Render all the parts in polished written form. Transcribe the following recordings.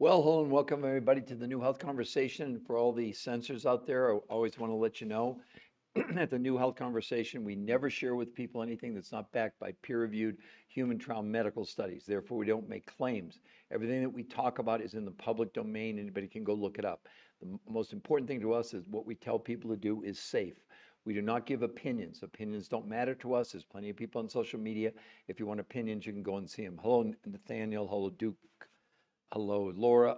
Well, hello and welcome everybody to the New Health Conversation. And for all the censors out there, I always want to let you know at the New Health Conversation, we never share with people anything that's not backed by peer-reviewed human trial medical studies. Therefore, we don't make claims. Everything that we talk about is in the public domain. Anybody can go look it up. The most important thing to us is what we tell people to do is safe. We do not give opinions. Opinions don't matter to us. There's plenty of people on social media. If you want opinions, you can go and see them. Hello, Nathaniel. Hello, Duke. Hello, Laura,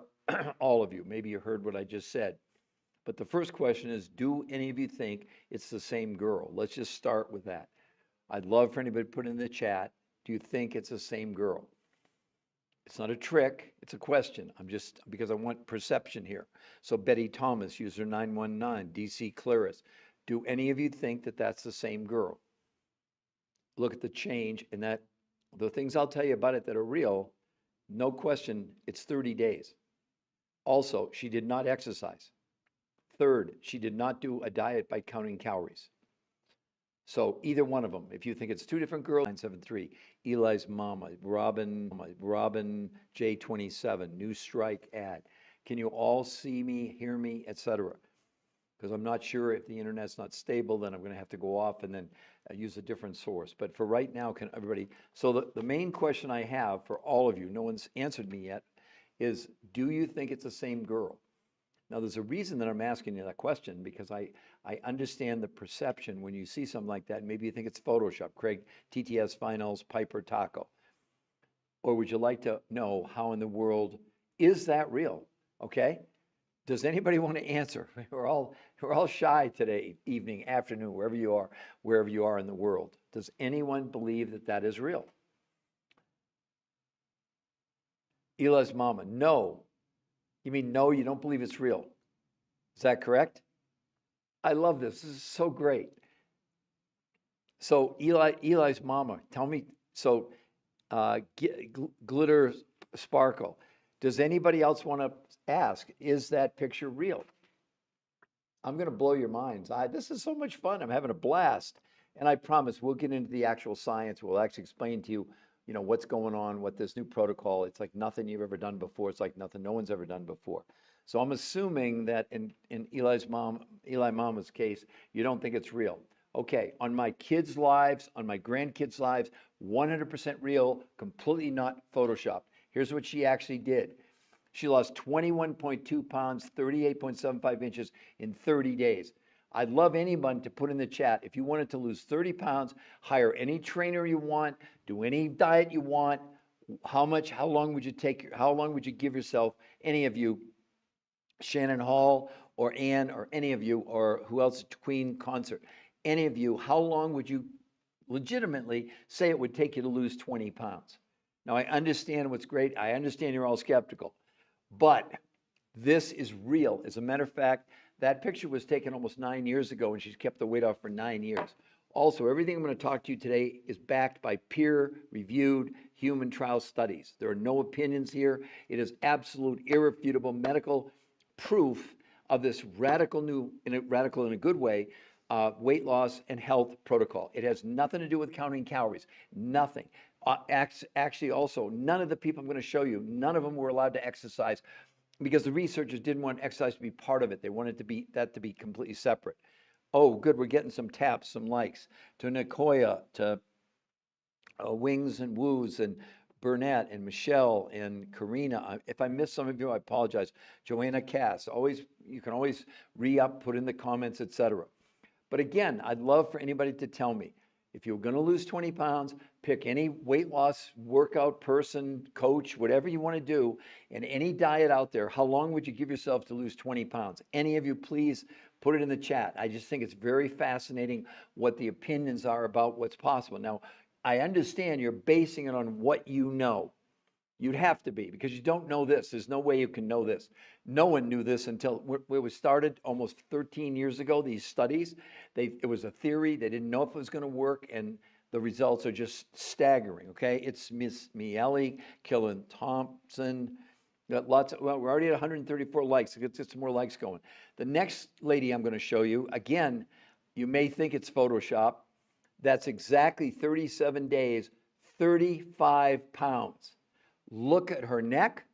all of you. Maybe you heard what I just said. But the first question is, do any of you think it's the same girl? Let's just start with that. I'd love for anybody to put in the chat, do you think it's the same girl? It's not a trick, it's a question. I'm just, because I want perception here. So Betty Thomas, user 919, DC Claris, do any of you think that that's the same girl? Look at the change in that, the things I'll tell you about it that are real, no question, it's 30 days. Also, she did not exercise. Third, she did not do a diet by counting calories. So either one of them, if you think it's two different girls, 973, Eli's mama, Robin J27, new strike ad. Can you all see me, hear me, etc.? Because I'm not sure if the internet's not stable, then I'm going to have to go off and then use a different source. But for right now, can everybody, so the main question I have for all of you, no one's answered me yet, is do you think it's the same girl? Now, there's a reason that I'm asking you that question, because I understand the perception when you see something like that. Maybe you think it's Photoshop, Craig, TTS Finals, Piper Taco. Or would you like to know how in the world is that real? Okay? Does anybody want to answer? We're all shy today, evening, afternoon, wherever you are in the world. Does anyone believe that that is real? Eli's mama, no. You mean no, you don't believe it's real? Is that correct? I love this. This is so great. So Eli's mama, tell me, so glitter sparkle. Does anybody else want to ask, is that picture real? I'm going to blow your minds. This is so much fun. I'm having a blast. And I promise we'll get into the actual science. We'll actually explain to you, what's going on, what this new protocol, it's like nothing you've ever done before. It's like nothing no one's ever done before. So I'm assuming that in Eli Mama's case, you don't think it's real. Okay, on my kids' lives, on my grandkids' lives, 100% real, completely not Photoshopped. Here's what she actually did. She lost 21.2 pounds, 38.75 inches in 30 days. I'd love anyone to put in the chat, if you wanted to lose 30 pounds, hire any trainer you want, do any diet you want, how long would you give yourself, any of you, Shannon Hall or Ann or any of you, or who else, Queen Concert, any of you, how long would you legitimately say it would take you to lose 20 pounds? Now, I understand what's great. I understand you're all skeptical, but this is real. As a matter of fact, that picture was taken almost 9 years ago, and she's kept the weight off for 9 years. Also, everything I'm going to talk to you today is backed by peer-reviewed human trial studies. There are no opinions here. It is absolute, irrefutable medical proof of this radical in a good way, weight loss and health protocol. It has nothing to do with counting calories, nothing. Actually, also, none of the people I'm going to show you, none of them were allowed to exercise because the researchers didn't want exercise to be part of it. They wanted that to be completely separate. Oh, good, we're getting some taps, some likes. To Nicoya, to Wings and Woos, and Burnett, and Michelle, and Karina. If I missed some of you, I apologize. Joanna Cass, you can always re-up, put in the comments, etc. But again, I'd love for anybody to tell me, if you're going to lose 20 pounds, pick any weight loss workout person, coach, whatever you want to do, and any diet out there, how long would you give yourself to lose 20 pounds? Any of you, please put it in the chat. I just think it's very fascinating what the opinions are about what's possible. Now, I understand you're basing it on what you know. You'd have to be, because you don't know this. There's no way you can know this. No one knew this until it was started almost 13 years ago, these studies. It was a theory. They didn't know if it was going to work, and the results are just staggering, okay? It's Miss Miele, Killen Thompson. Got lots of, well, we're already at 134 likes. Let's get some more likes going. The next lady I'm going to show you, again, you may think it's Photoshop. That's exactly 37 days, 35 pounds. Look at her neck,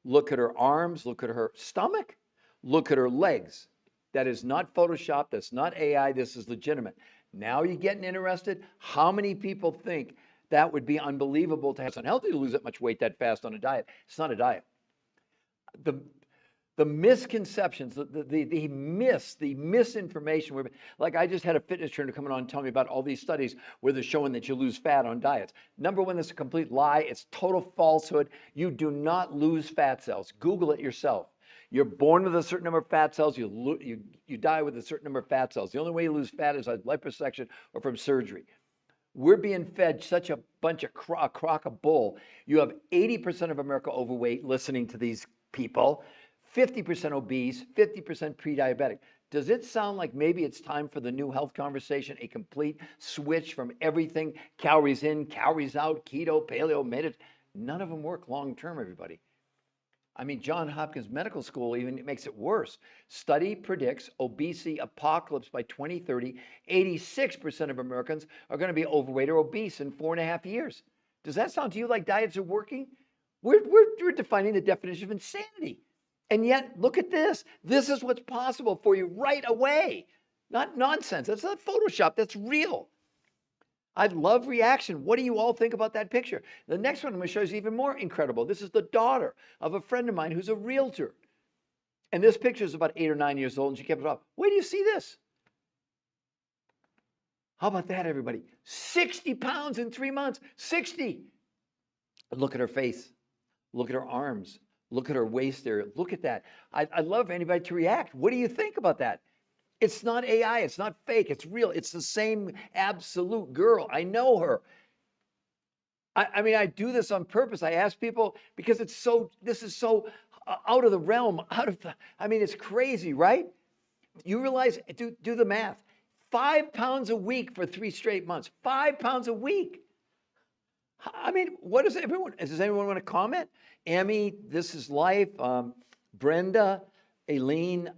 Look at her arms, look at her stomach, look at her legs. That is not Photoshop, that's not AI, this is legitimate. Now you're getting interested? How many people think that would be unbelievable to have? It's unhealthy to lose that much weight that fast on a diet. It's not a diet. The misconceptions, the misinformation. Like I just had a fitness trainer coming on and tell me about all these studies where they're showing that you lose fat on diets. Number one, that's a complete lie. It's total falsehood. You do not lose fat cells. Google it yourself. You're born with a certain number of fat cells. You die with a certain number of fat cells. The only way you lose fat is by liposuction or from surgery. We're being fed such a bunch of crock of bull. You have 80% of America overweight listening to these people, 50% obese, 50% pre-diabetic. Does it sound like maybe it's time for the new health conversation, a complete switch from everything, calories in, calories out, keto, paleo, meditative? None of them work long-term, everybody. I mean, Johns Hopkins Medical School even makes it worse. Study predicts obesity apocalypse by 2030. 86% of Americans are going to be overweight or obese in 4.5 years. Does that sound to you like diets are working? We're defining the definition of insanity. And yet, look at this. This is what's possible for you right away. Not nonsense. That's not Photoshop. That's real. I love reaction. What do you all think about that picture? The next one I'm going to show you is even more incredible. This is the daughter of a friend of mine who's a realtor. And this picture is about 8 or 9 years old, and she kept it up. Wait till you see this. How about that, everybody? 60 pounds in 3 months. 60. Look at her face. Look at her arms. Look at her waist area. Look at that. I'd love for anybody to react. What do you think about that? It's not AI. It's not fake. It's real. It's the same absolute girl. I know her. I mean, I do this on purpose. I ask people because this is so out of the realm, I mean, it's crazy, right? You realize, do the math. 5 pounds a week for 3 straight months. 5 pounds a week. I mean, does anyone want to comment? Amy, this is life. Brenda, Aileen,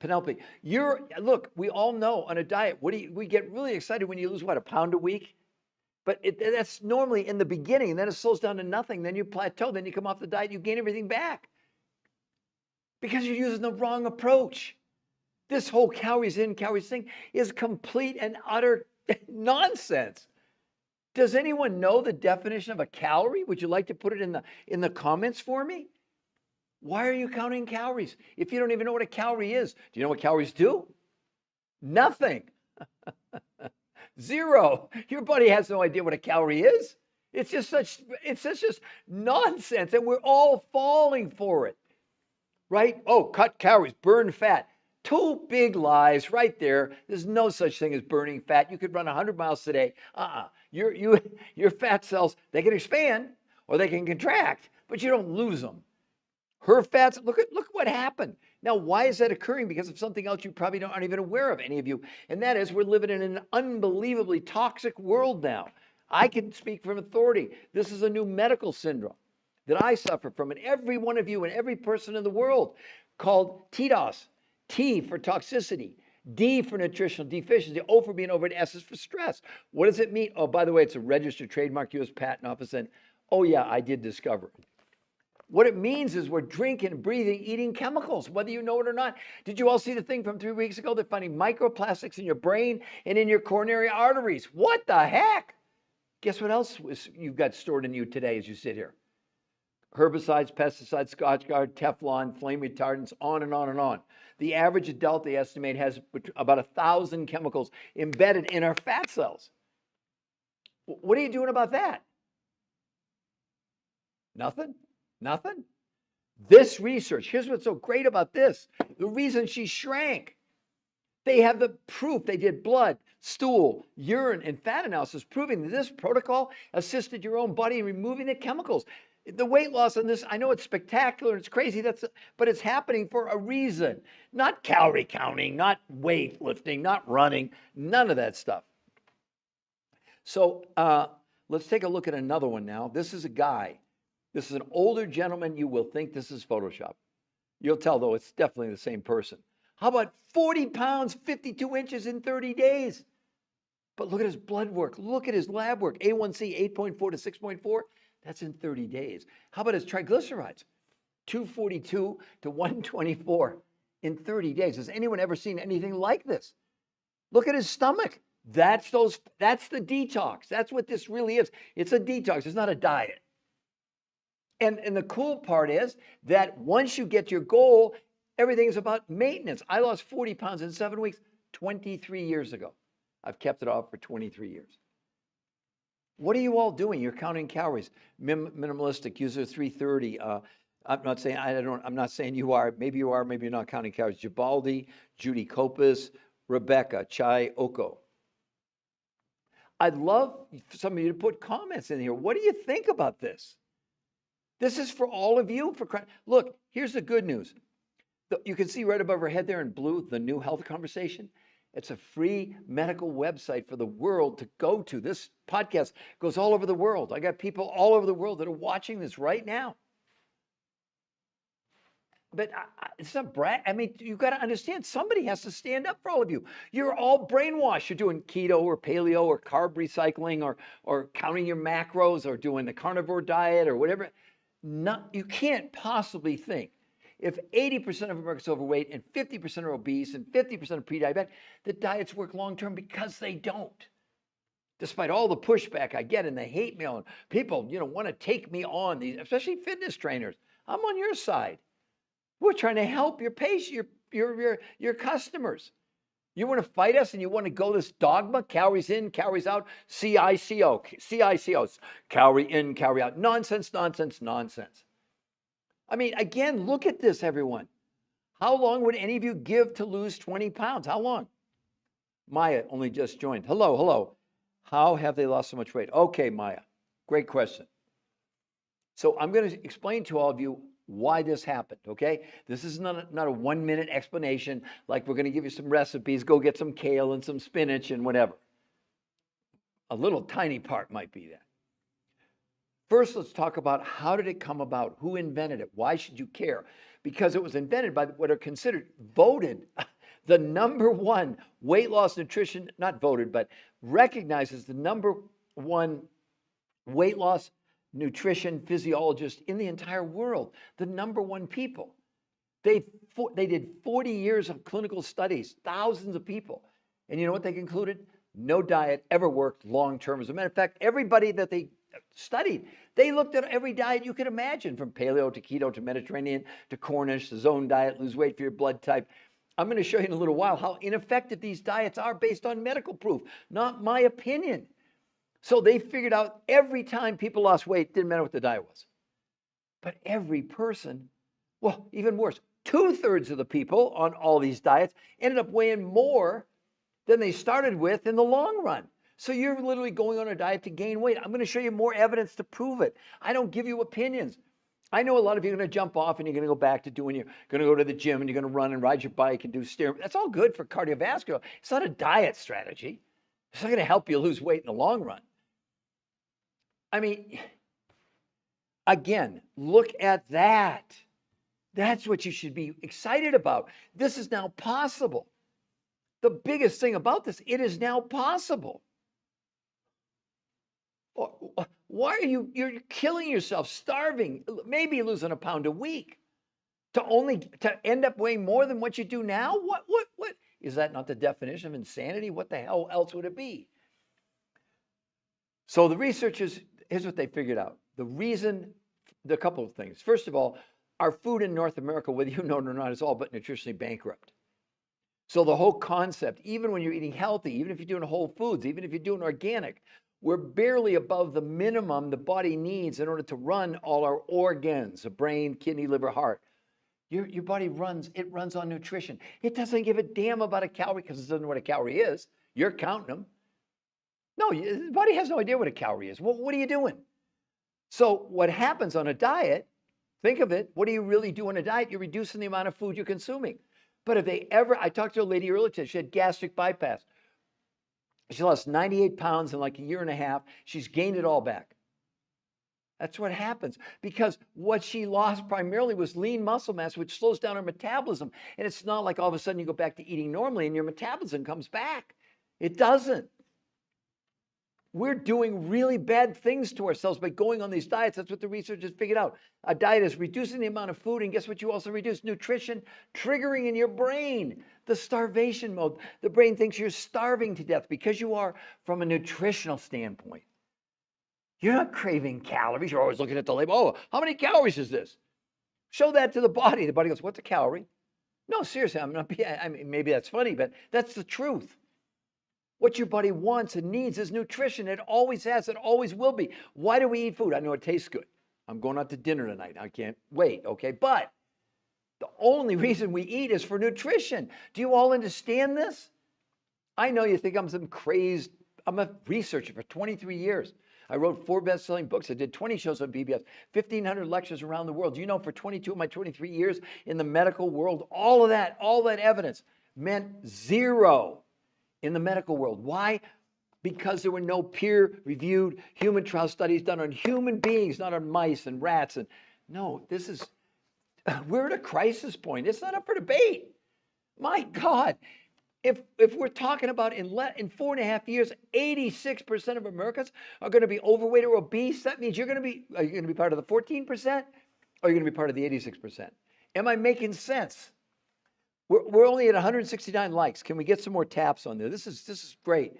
Penelope. Look, we all know on a diet, we get really excited when you lose what, 1 pound a week? But that's normally in the beginning, and then it slows down to nothing. Then you plateau, then you come off the diet, you gain everything back. Because you're using the wrong approach. This whole calories in, calories thing is complete and utter nonsense. Does anyone know the definition of a calorie? Would you like to put it in the comments for me? Why are you counting calories if you don't even know what a calorie is? Do you know what calories do? Nothing. Zero. Your body has no idea what a calorie is. It's just nonsense, and we're all falling for it. Right? Oh, cut calories, burn fat. 2 big lies right there. There's no such thing as burning fat. You could run 100 miles today. Your fat cells, they can expand or they can contract, but you don't lose them. Her fats, look what happened. Now, why is that occurring? Because of something else you probably aren't even aware of, any of you. And that is we're living in an unbelievably toxic world now. I can speak from authority. This is a new medical syndrome that I suffer from, and every one of you and every person in the world, called TDOS. T for toxicity, D for nutritional deficiency, O for being overweight, S is for stress. What does it mean? Oh, by the way, it's a registered trademark, U.S. Patent Office, and oh yeah, I did discover it. What it means is we're drinking, breathing, eating chemicals, whether you know it or not. Did you all see the thing from 3 weeks ago? They're finding microplastics in your brain and in your coronary arteries. What the heck? Guess what else you've got stored in you today as you sit here? Herbicides, pesticides, Scotch Guard, Teflon, flame retardants, on and on and on. The average adult, they estimate, has about 1,000 chemicals embedded in our fat cells. What are you doing about that? Nothing? Nothing? This research, here's what's so great about this. The reason she shrank. They have the proof. They did blood, stool, urine, and fat analysis proving that this protocol assisted your own body in removing the chemicals. The weight loss on this, I know it's spectacular and it's crazy, but it's happening for a reason. Not calorie counting, not weight lifting, not running, none of that stuff. So let's take a look at another one now. This is a guy. This is an older gentleman. You will think this is Photoshop. You'll tell, though, it's definitely the same person. How about 40 pounds, 52 inches in 30 days? But look at his blood work. Look at his lab work. A1C 8.4 to 6.4. That's in 30 days. How about his triglycerides? 242 to 124 in 30 days. Has anyone ever seen anything like this? Look at his stomach. That's the detox. That's what this really is. It's a detox. It's not a diet. And the cool part is that once you get your goal, everything is about maintenance. I lost 40 pounds in 7 weeks 23 years ago. I've kept it off for 23 years. What are you all doing? You're counting calories. Minimalistic, user 330. I'm not saying you are. Maybe you are, maybe you're not counting calories. Gibaldi, Judy Kopis, Rebecca, Chai Oko. I'd love some of you to put comments in here. What do you think about this? This is for all of you. Look, here's the good news. You can see right above her head there in blue, the new health conversation. It's a free medical website for the world to go to. This podcast goes all over the world. I got people all over the world that are watching this right now. But it's not brag. I mean, you've got to understand, somebody has to stand up for all of you. You're all brainwashed. You're doing keto or paleo or carb recycling or counting your macros or doing the carnivore diet or whatever. You can't possibly think, if 80% of Americans are overweight and 50% are obese and 50% are pre-diabetic, that diets work long-term, because they don't. Despite all the pushback I get and the hate mail, and people, want to take me on, these, especially fitness trainers. I'm on your side. We're trying to help your patient, your customers. You want to fight us and you want to go this dogma, calories in, calories out, CICOs, calorie in, calorie out. Nonsense, nonsense, nonsense. I mean, again, look at this, everyone. How long would any of you give to lose 20 pounds? How long? Maya only just joined. Hello. How have they lost so much weight? Okay, Maya, great question. So I'm going to explain to all of you why this happened, okay? This is not a 1 minute explanation, like we're going to give you some recipes, go get some kale and some spinach and whatever. A little tiny part might be that. First, let's talk about how did it come about? Who invented it? Why should you care? Because it was invented by what are voted the number one weight loss nutrition, not voted, but recognized as the number one weight loss nutrition physiologist in the entire world, the number one people. They did 40 years of clinical studies, thousands of people. And you know what they concluded? No diet ever worked long-term. As a matter of fact, everybody that they studied, they looked at every diet you could imagine, from paleo to keto to Mediterranean to Cornish, the zone diet, lose weight for your blood type. I'm going to show you in a little while how ineffective these diets are based on medical proof, not my opinion. So they figured out every time people lost weight, didn't matter what the diet was. But every person, well, even worse, 2/3 of the people on all these diets ended up weighing more than they started with in the long run. So you're literally going on a diet to gain weight. I'm going to show you more evidence to prove it. I don't give you opinions. I know a lot of you are going to jump off and you're going to go back to you're going to go to the gym and you're going to run and ride your bike and do steroids. That's all good for cardiovascular. It's not a diet strategy. It's not going to help you lose weight in the long run. I mean, again, look at that. That's what you should be excited about. This is now possible. The biggest thing about this, it is now possible. Why are you're killing yourself, starving, maybe losing a pound a week to end up weighing more than what you do now? What is that not the definition of insanity? What the hell else would it be? So the researchers, here's what they figured out. The couple of things. First of all, our food in North America, whether you know it or not, is all but nutritionally bankrupt. So the whole concept, even when you're eating healthy, even if you're doing whole foods, even if you're doing organic, we're barely above the minimum the body needs in order to run all our organs, the brain, kidney, liver, heart. Your body runs on nutrition. It doesn't give a damn about a calorie because it doesn't know what a calorie is. You're counting them. No, the body has no idea what a calorie is. What are you doing? So what happens on a diet, think of it, what do you really do on a diet? You're reducing the amount of food you're consuming. But I talked to a lady earlier today, she had gastric bypass. She lost 98 pounds in like a year and a half. She's gained it all back. That's what happens, because what she lost primarily was lean muscle mass, which slows down her metabolism. And it's not like all of a sudden you go back to eating normally and your metabolism comes back. It doesn't. We're doing really bad things to ourselves by going on these diets. That's what the researchers figured out. A diet is reducing the amount of food, and guess what you also reduce? Nutrition, triggering in your brain the starvation mode. The brain thinks you're starving to death because you are from a nutritional standpoint. You're not craving calories. You're always looking at the label. Oh, how many calories is this? Show that to the body. The body goes, what's a calorie? No, seriously, I mean, maybe that's funny, but that's the truth. What your body wants and needs is nutrition. It always has. It always will be. Why do we eat food? I know it tastes good. I'm going out to dinner tonight. I can't wait, okay? But the only reason we eat is for nutrition. Do you all understand this? I know you think I'm some crazed, I'm a researcher for 23 years. I wrote 4 best-selling books. I did 20 shows on PBS, 1,500 lectures around the world. Do you know for 22 of my 23 years in the medical world, all that evidence meant zero in the medical world. Why? Because there were no peer-reviewed human trial studies done on human beings, not on mice and rats. And no, we're at a crisis point. It's not up for debate. My God, if we're talking about in 4.5 years, 86% of Americans are going to be overweight or obese, that means are you going to be part of the 14% or are you going to be part of the 86%? Am I making sense? We're only at 169 likes. Can we get some more taps on there? This is great.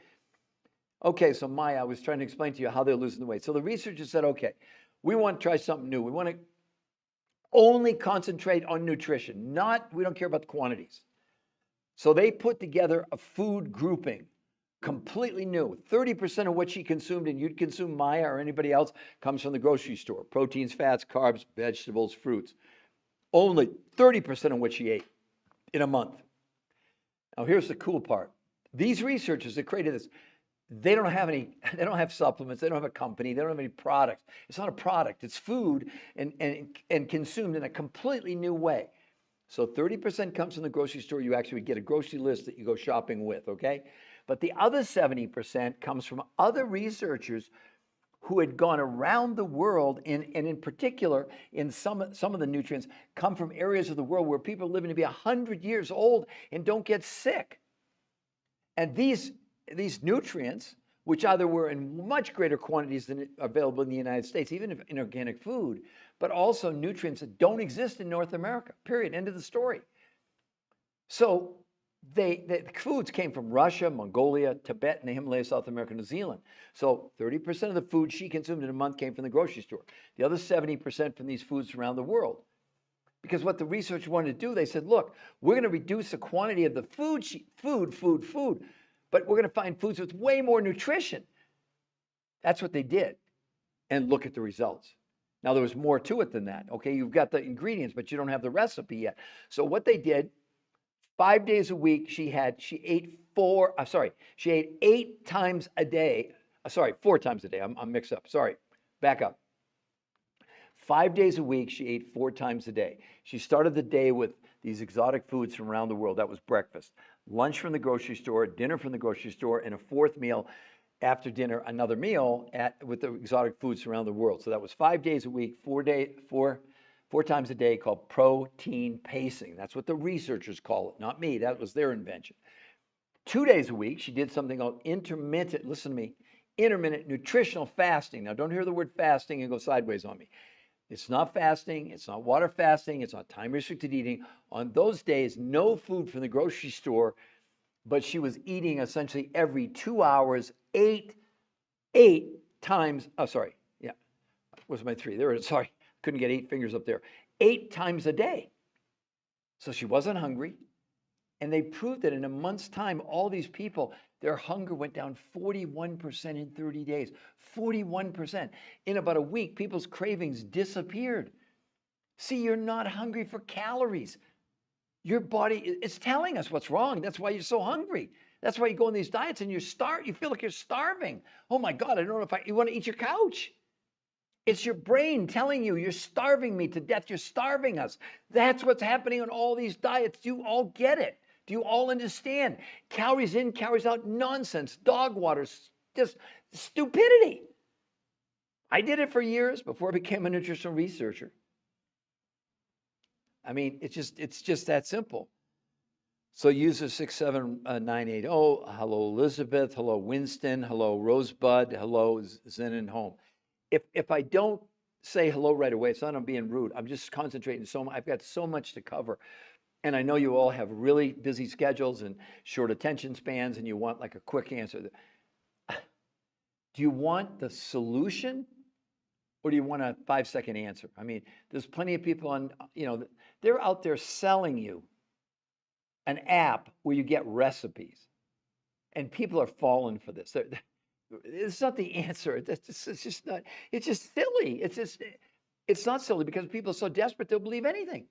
Okay, so Maya, I was trying to explain to you how they're losing the weight. So the researchers said, okay, we want to try something new. We want to only concentrate on nutrition, we don't care about the quantities. So they put together a food grouping, completely new. 30% of what she consumed, and you'd consume, Maya or anybody else, comes from the grocery store. Proteins, fats, carbs, vegetables, fruits. Only 30% of what she ate in a month. Now, here's the cool part. These researchers that created this, they don't have supplements, they don't have a company, they don't have any products. It's not a product, it's food and consumed in a completely new way. So 30% comes from the grocery store. You actually get a grocery list that you go shopping with, okay? But the other 70% comes from other researchers who had gone around the world, and in particular, in some of the nutrients come from areas of the world where people are living to be 100 years old and don't get sick. And these nutrients, which either were in much greater quantities than available in the United States, even in organic food, but also nutrients that don't exist in North America, period, end of the story. So the foods came from Russia, Mongolia, Tibet, and the Himalayas, South America, New Zealand. So 30% of the food she consumed in a month came from the grocery store. The other 70% from these foods around the world. Because what the research wanted to do, they said, look, we're going to reduce the quantity of the food, but we're going to find foods with way more nutrition. That's what they did. And look at the results. Now, there was more to it than that. Okay, you've got the ingredients, but you don't have the recipe yet. So what they did, 5 days a week, she ate 8 times a day. 4 times a day. I'm mixed up. Sorry, back up. 5 days a week, she ate 4 times a day. She started the day with these exotic foods from around the world. That was breakfast. Lunch from the grocery store, dinner from the grocery store, and a 4th meal after dinner, another meal with the exotic foods around the world. So that was 5 days a week, 4 times a day, called protein pacing. That's what the researchers call it, not me. That was their invention. 2 days a week, she did something called intermittent nutritional fasting. Now, don't hear the word fasting and go sideways on me. It's not fasting. It's not water fasting. It's not time-restricted eating. On those days, no food from the grocery store, but she was eating essentially every 2 hours, eight times. Oh, sorry. Yeah. Where's my 3? There. Sorry. Couldn't get 8 fingers up there. 8 times a day. So she wasn't hungry. And they proved that in a month's time, all these people, their hunger went down 41% in 30 days. 41%. In about a week, people's cravings disappeared. See, you're not hungry for calories. Your body is telling us what's wrong. That's why you're so hungry. That's why you go on these diets and you feel like you're starving. Oh my God, I don't know if you want to eat your couch. It's your brain telling you, you're starving me to death. You're starving us. That's what's happening on all these diets. Do you all get it? Do you all understand? Calories in, calories out, nonsense, dog water, just stupidity. I did it for years before I became a nutritional researcher. I mean, it's just that simple. So user 67980, hello Elizabeth, hello Winston, hello Rosebud, hello Zen and Home. If I don't say hello right away, it's not I'm being rude. I'm just concentrating so much. I've got so much to cover. And I know you all have really busy schedules and short attention spans, and you want like a quick answer. Do you want the solution, or do you want a 5-second answer? I mean, there's plenty of people on, they're out there selling you an app where you get recipes, and people are falling for this. It's not the answer. It's just not. It's just silly. It's not silly because people are so desperate they'll believe anything.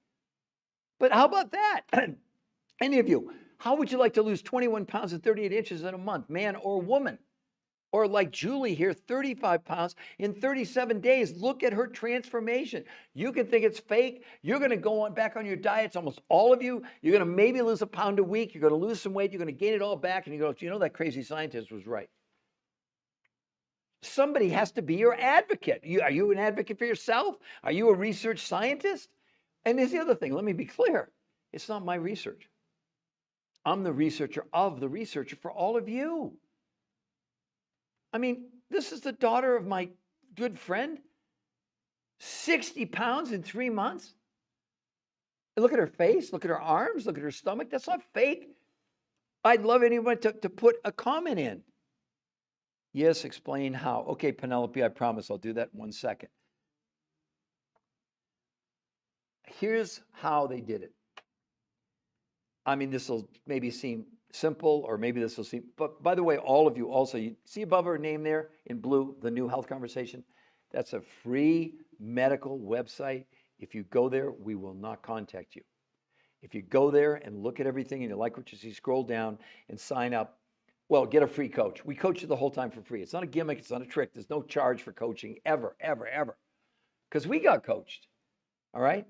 But how about that? Any of you, how would you like to lose 21 pounds and 38 inches in a month, man or woman? Or like Julie here, 35 pounds in 37 days. Look at her transformation. You can think it's fake. You're going to go back on your diets, almost all of you. You're going to maybe lose a pound a week. You're going to lose some weight. You're going to gain it all back. And you go, that crazy scientist was right. Somebody has to be your advocate. Are you an advocate for yourself? Are you a research scientist? And here's the other thing. Let me be clear. It's not my research. I'm the researcher of the researcher for all of you. I mean, this is the daughter of my good friend, 60 pounds in 3 months. And look at her face, look at her arms, look at her stomach. That's not fake. I'd love anyone to put a comment in. Yes, explain how. Okay, Penelope, I promise I'll do that in 1 second. Here's how they did it. I mean, this will maybe seem simple, or maybe this will seem, but by the way, all of you also, you see above her name there in blue, the New Health Conversation? That's a free medical website. If you go there, we will not contact you. If you go there and look at everything and you like what you see, scroll down and sign up. Well, get a free coach. We coach you the whole time for free. It's not a gimmick. It's not a trick. There's no charge for coaching ever, ever, ever. Because we got coached. All right?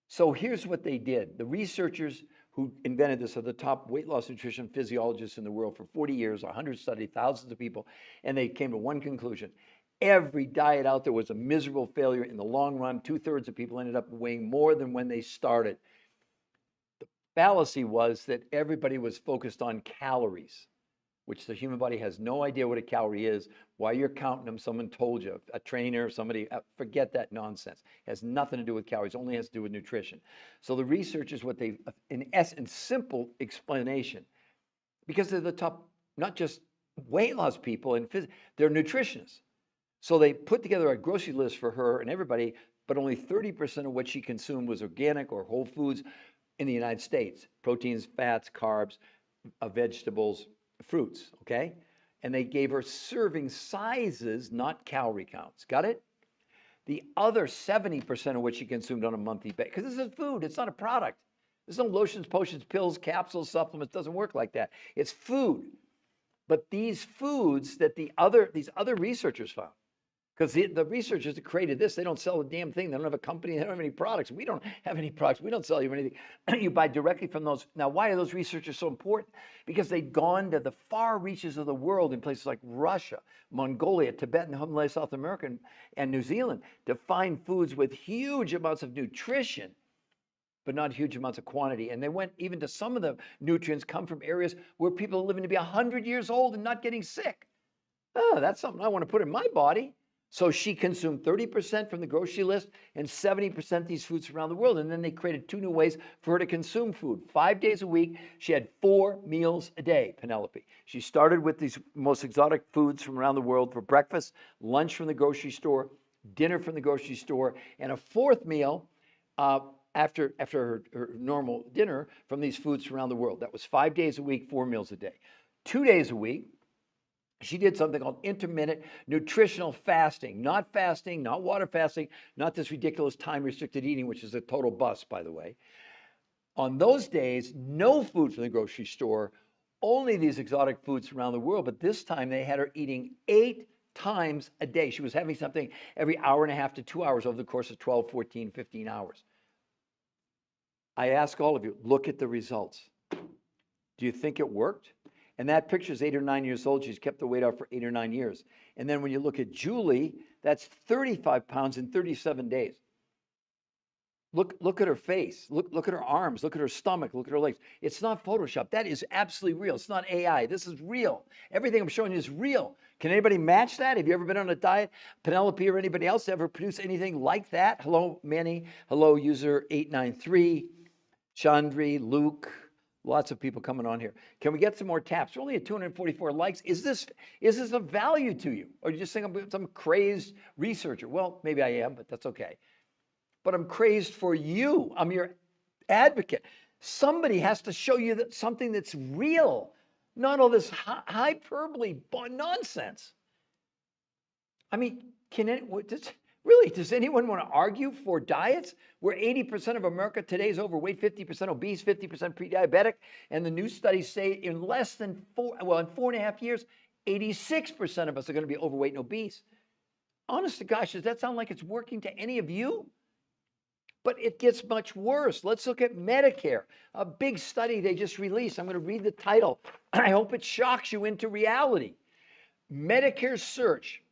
So here's what they did. The researchers who invented this are the top weight loss nutrition physiologists in the world for 40 years, 100 studied, thousands of people, and they came to one conclusion. Every diet out there was a miserable failure in the long run. 2/3 of people ended up weighing more than when they started. The fallacy was that everybody was focused on calories, which the human body has no idea what a calorie is. Why you're counting them, someone told you, a trainer, somebody, forget that nonsense. It has nothing to do with calories, only has to do with nutrition. So the researchers, what they, in essence, simple explanation, because they're the top, not just weight loss people, they're nutritionists. So they put together a grocery list for her and everybody, but only 30% of what she consumed was organic or whole foods in the United States. Proteins, fats, carbs, vegetables, fruits, okay? And they gave her serving sizes, not calorie counts. Got it? The other 70% of what she consumed on a monthly basis, because this is food, it's not a product. There's no lotions, potions, pills, capsules, supplements, doesn't work like that. It's food. But these foods that these other researchers found, because the researchers that created this, they don't sell a damn thing. They don't have a company. They don't have any products. We don't have any products. We don't sell you anything. You buy directly from those. Now, why are those researchers so important? Because they'd gone to the far reaches of the world in places like Russia, Mongolia, Tibet, and Himalaya, South America, and New Zealand to find foods with huge amounts of nutrition, but not huge amounts of quantity. And they went even to some of the nutrients come from areas where people are living to be 100 years old and not getting sick. Oh, that's something I want to put in my body. So she consumed 30% from the grocery list and 70% these foods around the world. And then they created 2 new ways for her to consume food. 5 days a week, she had 4 meals a day, Penelope. She started with these most exotic foods from around the world for breakfast, lunch from the grocery store, dinner from the grocery store, and a 4th meal after her normal dinner from these foods from around the world. That was 5 days a week, 4 meals a day. 2 days a week, she did something called intermittent nutritional fasting, not water fasting, not this ridiculous time-restricted eating, which is a total bust, by the way. On those days, no food from the grocery store, only these exotic foods from around the world. But this time they had her eating 8 times a day. She was having something every hour and a half to 2 hours over the course of 12, 14, 15 hours. I ask all of you, look at the results. Do you think it worked? And that picture is 8 or 9 years old. She's kept the weight off for 8 or 9 years. And then when you look at Julie, that's 35 pounds in 37 days. Look at her face. Look at her arms. Look at her stomach. Look at her legs. It's not Photoshop. That is absolutely real. It's not AI. This is real. Everything I'm showing you is real. Can anybody match that? Have you ever been on a diet? Penelope or anybody else ever produce anything like that? Hello, Manny. Hello, user 893. Chandri, Luke. Lots of people coming on here. Can we get some more taps? We're only at 244 likes. Is this of value to you? Or do you just think I'm some crazed researcher? Well, maybe I am, but that's okay. But I'm crazed for you. I'm your advocate. Somebody has to show you that something that's real, not all this hyperbole nonsense. I mean, does anyone want to argue for diets where 80% of America today is overweight, 50% obese, 50% pre-diabetic, and the new studies say in less than in 4.5 years, 86% of us are going to be overweight and obese. Honest to gosh, does that sound like it's working to any of you? But it gets much worse. Let's look at Medicare, a big study they just released. I'm going to read the title. I hope it shocks you into reality. Medicare search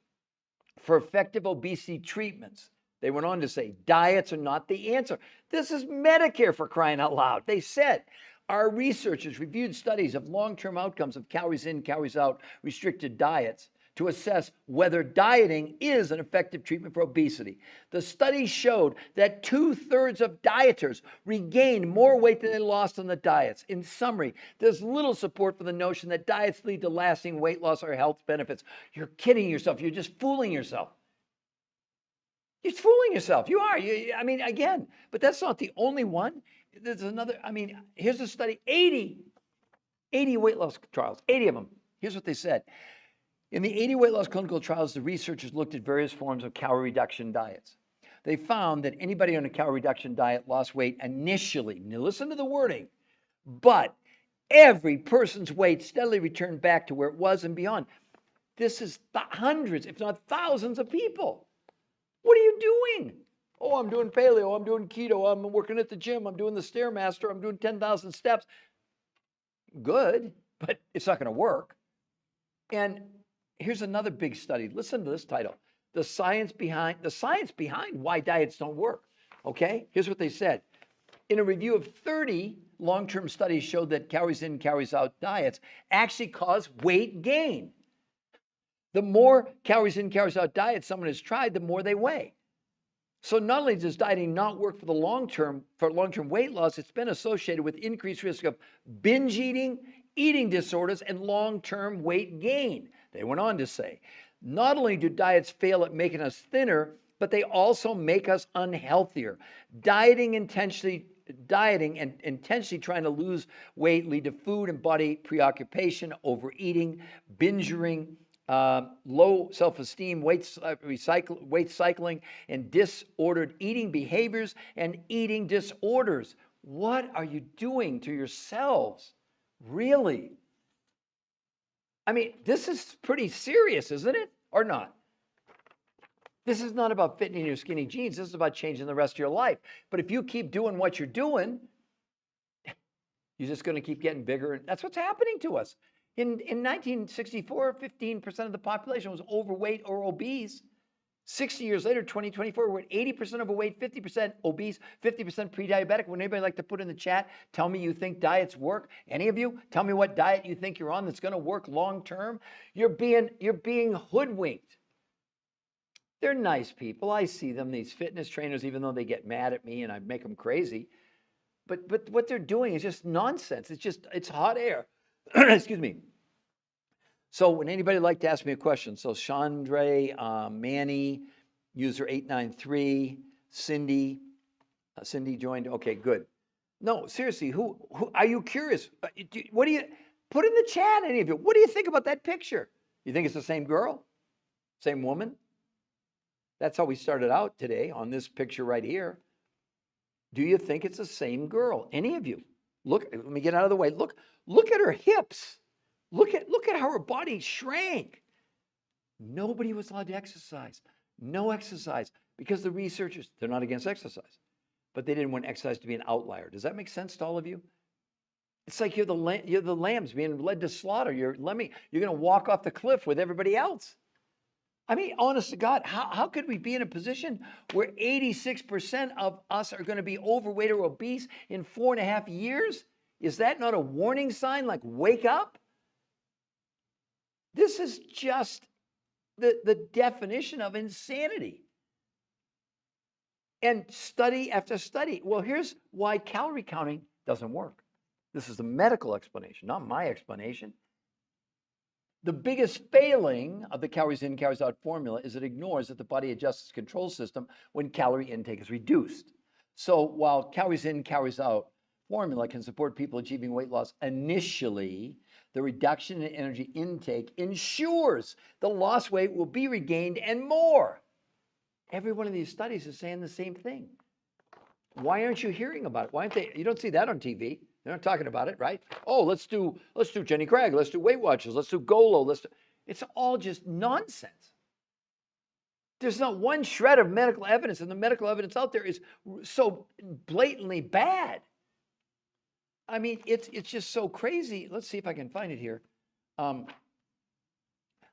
for effective obesity treatments. They went on to say, diets are not the answer. This is Medicare, for crying out loud. They said, our researchers reviewed studies of long-term outcomes of calories in, calories out restricted diets to assess whether dieting is an effective treatment for obesity. The study showed that 2/3 of dieters regained more weight than they lost on the diets. In summary, there's little support for the notion that diets lead to lasting weight loss or health benefits. You're kidding yourself. You're just fooling yourself. You're fooling yourself. You are. I mean, again, but that's not the only one. There's another. I mean, here's a study, 80 weight loss trials, 80 of them. Here's what they said. In the 80 weight loss clinical trials, the researchers looked at various forms of calorie reduction diets. They found that anybody on a calorie reduction diet lost weight initially. Now listen to the wording. But every person's weight steadily returned back to where it was and beyond. This is hundreds, if not thousands of people. What are you doing? Oh, I'm doing paleo. I'm doing keto. I'm working at the gym. I'm doing the Stairmaster. I'm doing 10,000 steps. Good, but it's not going to work. And here's another big study. Listen to this title. The science behind why diets don't work. Okay? Here's what they said. In a review of 30 long-term studies showed that calories in, calories out diets actually cause weight gain. The more calories in, calories out diets someone has tried, the more they weigh. So not only does dieting not work for the long-term weight loss, it's been associated with increased risk of binge eating, eating disorders, and long-term weight gain. They went on to say, not only do diets fail at making us thinner, but they also make us unhealthier. Dieting and intentionally trying to lose weight lead to food and body preoccupation, overeating, binging, low self-esteem, weight cycling, and disordered eating behaviors and eating disorders. What are you doing to yourselves? Really? I mean, this is pretty serious, isn't it? Or not? This is not about fitting in your skinny jeans. This is about changing the rest of your life. But if you keep doing what you're doing, you're just going to keep getting bigger. That's what's happening to us. In 1964, 15% of the population was overweight or obese. 60 years later, 2024, we're at 80% overweight, 50% obese, 50% pre-diabetic. Would anybody like to put in the chat, tell me you think diets work? Any of you? Tell me what diet you think you're on that's going to work long term. You're being hoodwinked. They're nice people. I see them, these fitness trainers, even though they get mad at me and I make them crazy. But what they're doing is just nonsense. It's hot air. Excuse me. So would anybody like to ask me a question? So Chandre, Manny, user 893, Cindy. Cindy joined. Okay, good. No, seriously, who are you curious? What do you put in the chat, any of you? What do you think about that picture? You think it's the same girl? Same woman? That's how we started out today on this picture right here. Do you think it's the same girl? Any of you? Look, let me get out of the way. Look at her hips. Look at how her body shrank. Nobody was allowed to exercise. No exercise. Because the researchers, they're not against exercise, but they didn't want exercise to be an outlier. Does that make sense to all of you? It's like you're the lambs being led to slaughter. You're going to walk off the cliff with everybody else. I mean, honest to God, how could we be in a position where 86% of us are going to be overweight or obese in 4.5 years? Is that not a warning sign? Like, wake up? This is just the definition of insanity. And study after study. Well, here's why calorie counting doesn't work. This is the medical explanation, not my explanation. The biggest failing of the calories in, calories out formula is it ignores that the body adjusts its control system when calorie intake is reduced. So while calories in, calories out formula can support people achieving weight loss initially, the reduction in energy intake ensures the lost weight will be regained and more. Every one of these studies is saying the same thing. Why aren't you hearing about it? Why aren't they? You don't see that on TV. They're not talking about it, right? Oh, let's do Jenny Craig. Let's do Weight Watchers. Let's do Golo. It's all just nonsense. There's not one shred of medical evidence, and the medical evidence out there is so blatantly bad. I mean, it's just so crazy. Let's see if I can find it here.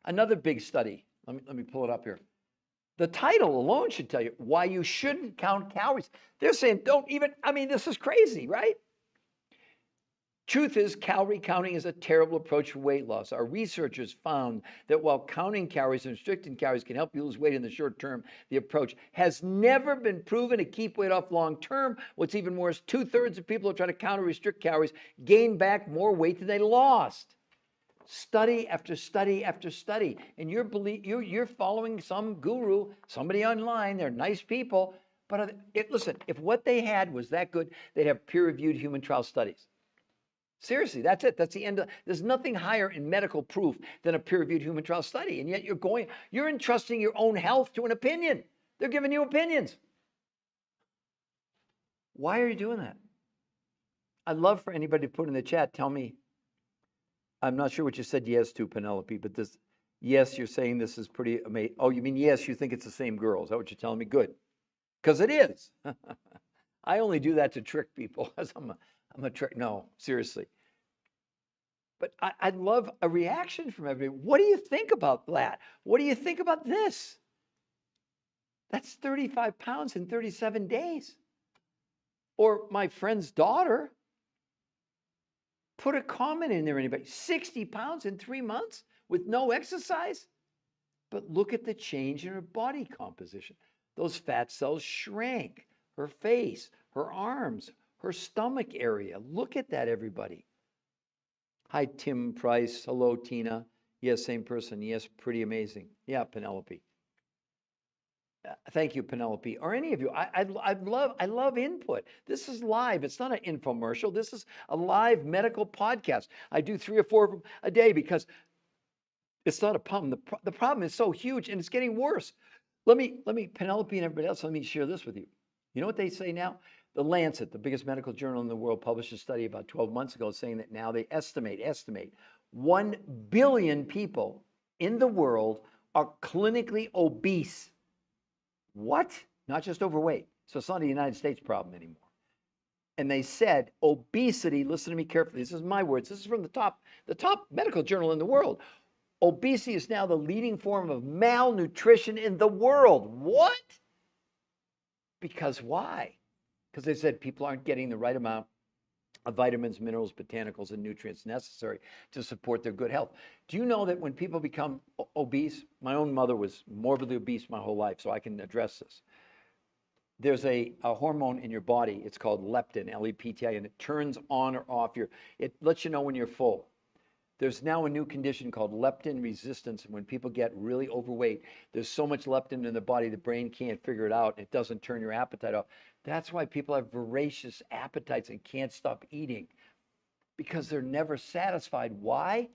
Another big study. Let me pull it up here. The title alone should tell you why you shouldn't count calories. They're saying don't even, I mean, this is crazy, right? Truth is, calorie counting is a terrible approach for weight loss. Our researchers found that while counting calories and restricting calories can help you lose weight in the short term, the approach has never been proven to keep weight off long term. What's even worse, 2/3 of people who try to count or restrict calories gain back more weight than they lost. Study after study after study, and you're following some guru, somebody online. They're nice people, but listen, if what they had was that good, they'd have peer-reviewed human trial studies. Seriously, that's it. That's the end. There's nothing higher in medical proof than a peer-reviewed human trial study, and yet you're entrusting your own health to an opinion. They're giving you opinions. Why are you doing that? I'd love for anybody to put in the chat. Tell me. I'm not sure what you said yes to, Penelope, but this, yes, you're saying this is pretty amazing. Oh, you mean yes, you think it's the same girl. Is that what you're telling me? Good. Because it is. I only do that to trick people. I'm a trick. No, seriously. But I'd love a reaction from everybody. What do you think about that? What do you think about this? That's 35 pounds in 37 days. Or my friend's daughter. Put a comment in there, anybody. 60 pounds in 3 months with no exercise? But look at the change in her body composition. Those fat cells shrank. Her face, her arms, her stomach area. Look at that, everybody. Hi, Tim Price. Hello, Tina. Yes, same person. Yes, pretty amazing. Yeah, Penelope. Thank you, Penelope. Or any of you. I love input. This is live. It's not an infomercial. This is a live medical podcast. I do 3 or 4 of them a day because it's not a problem. The problem is so huge and it's getting worse. Let me, Penelope and everybody else, let me share this with you. You know what they say now? The Lancet, the biggest medical journal in the world, published a study about 12 months ago saying that now they estimate 1 billion people in the world are clinically obese. What? Not just overweight. So it's not a United States problem anymore. And they said obesity, listen to me carefully. This is my words. This is from the top medical journal in the world. Obesity is now the leading form of malnutrition in the world. What? Because why? Because they said people aren't getting the right amount of vitamins, minerals, botanicals, and nutrients necessary to support their good health. Do you know that when people become obese, my own mother was morbidly obese my whole life, so I can address this. There's a hormone in your body. It's called leptin, L-E-P-T-I, and it turns on or off it lets you know when you're full. There's now a new condition called leptin resistance. And when people get really overweight, there's so much leptin in the body, the brain can't figure it out. It doesn't turn your appetite off. That's why people have voracious appetites and can't stop eating, because they're never satisfied. Why?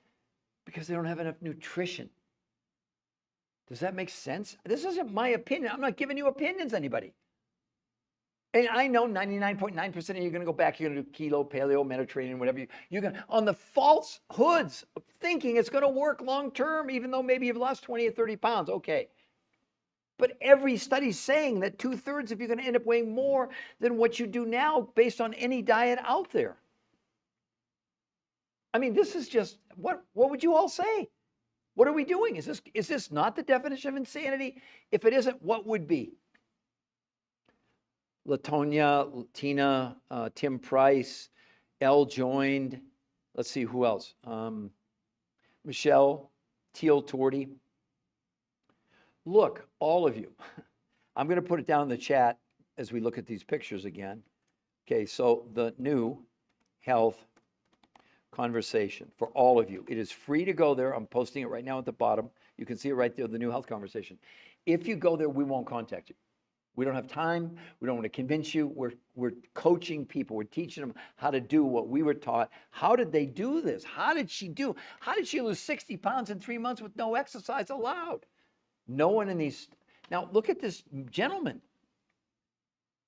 Because they don't have enough nutrition. Does that make sense? This isn't my opinion. I'm not giving you opinions, anybody. And I know 99.9% of you are going to go back. You're going to do keto, paleo, Mediterranean, whatever. You're going to, on the falsehoods of thinking it's going to work long term, even though maybe you've lost 20 or 30 pounds. Okay. But every study's saying that 2/3 of you are going to end up weighing more than what you do now based on any diet out there. I mean, this is just, what would you all say? What are we doing? Is this not the definition of insanity? If it isn't, what would be? Latonia, Tina, Tim Price, L joined. Let's see who else. Michelle, Teal Torty. Look, all of you. I'm going to put it down in the chat as we look at these pictures again. Okay, so the new health conversation for all of you. It is free to go there. I'm posting it right now at the bottom. You can see it right there, the new health conversation. If you go there, we won't contact you. We don't have time. We don't want to convince you. We're coaching people. We're teaching them how to do what we were taught. How did they do this? How did she lose 60 pounds in 3 months with no exercise allowed? No one in these. Now, look at this gentleman.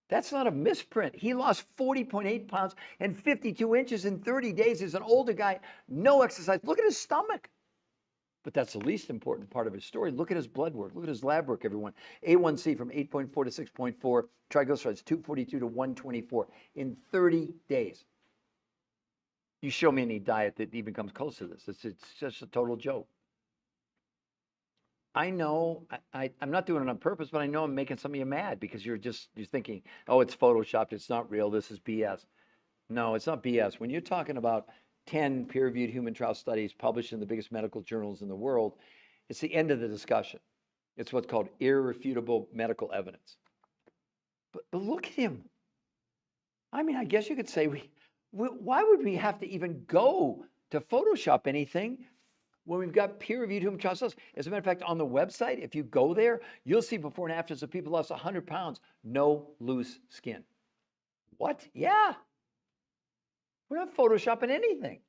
That's not a misprint. He lost 40.8 pounds and 52 inches in 30 days. He's an older guy, no exercise. Look at his stomach. But that's the least important part of his story. Look at his blood work. Look at his lab work, everyone. A1C from 8.4 to 6.4. Triglycerides 242 to 124 in 30 days. You show me any diet that even comes close to this. It's just a total joke. I know I'm not doing it on purpose, but I know I'm making some of you mad because you're thinking, oh, it's photoshopped. It's not real. This is BS. No, it's not BS. When you're talking about 10 peer-reviewed human trial studies published in the biggest medical journals in the world, it's the end of the discussion. It's what's called irrefutable medical evidence. But look at him. I mean, I guess you could say why would we have to even go to Photoshop anything when we've got peer-reviewed human trial studies? As a matter of fact, on the website, if you go there, you'll see before and afters of people lost 100 pounds, no loose skin. What? Yeah. We're not photoshopping anything.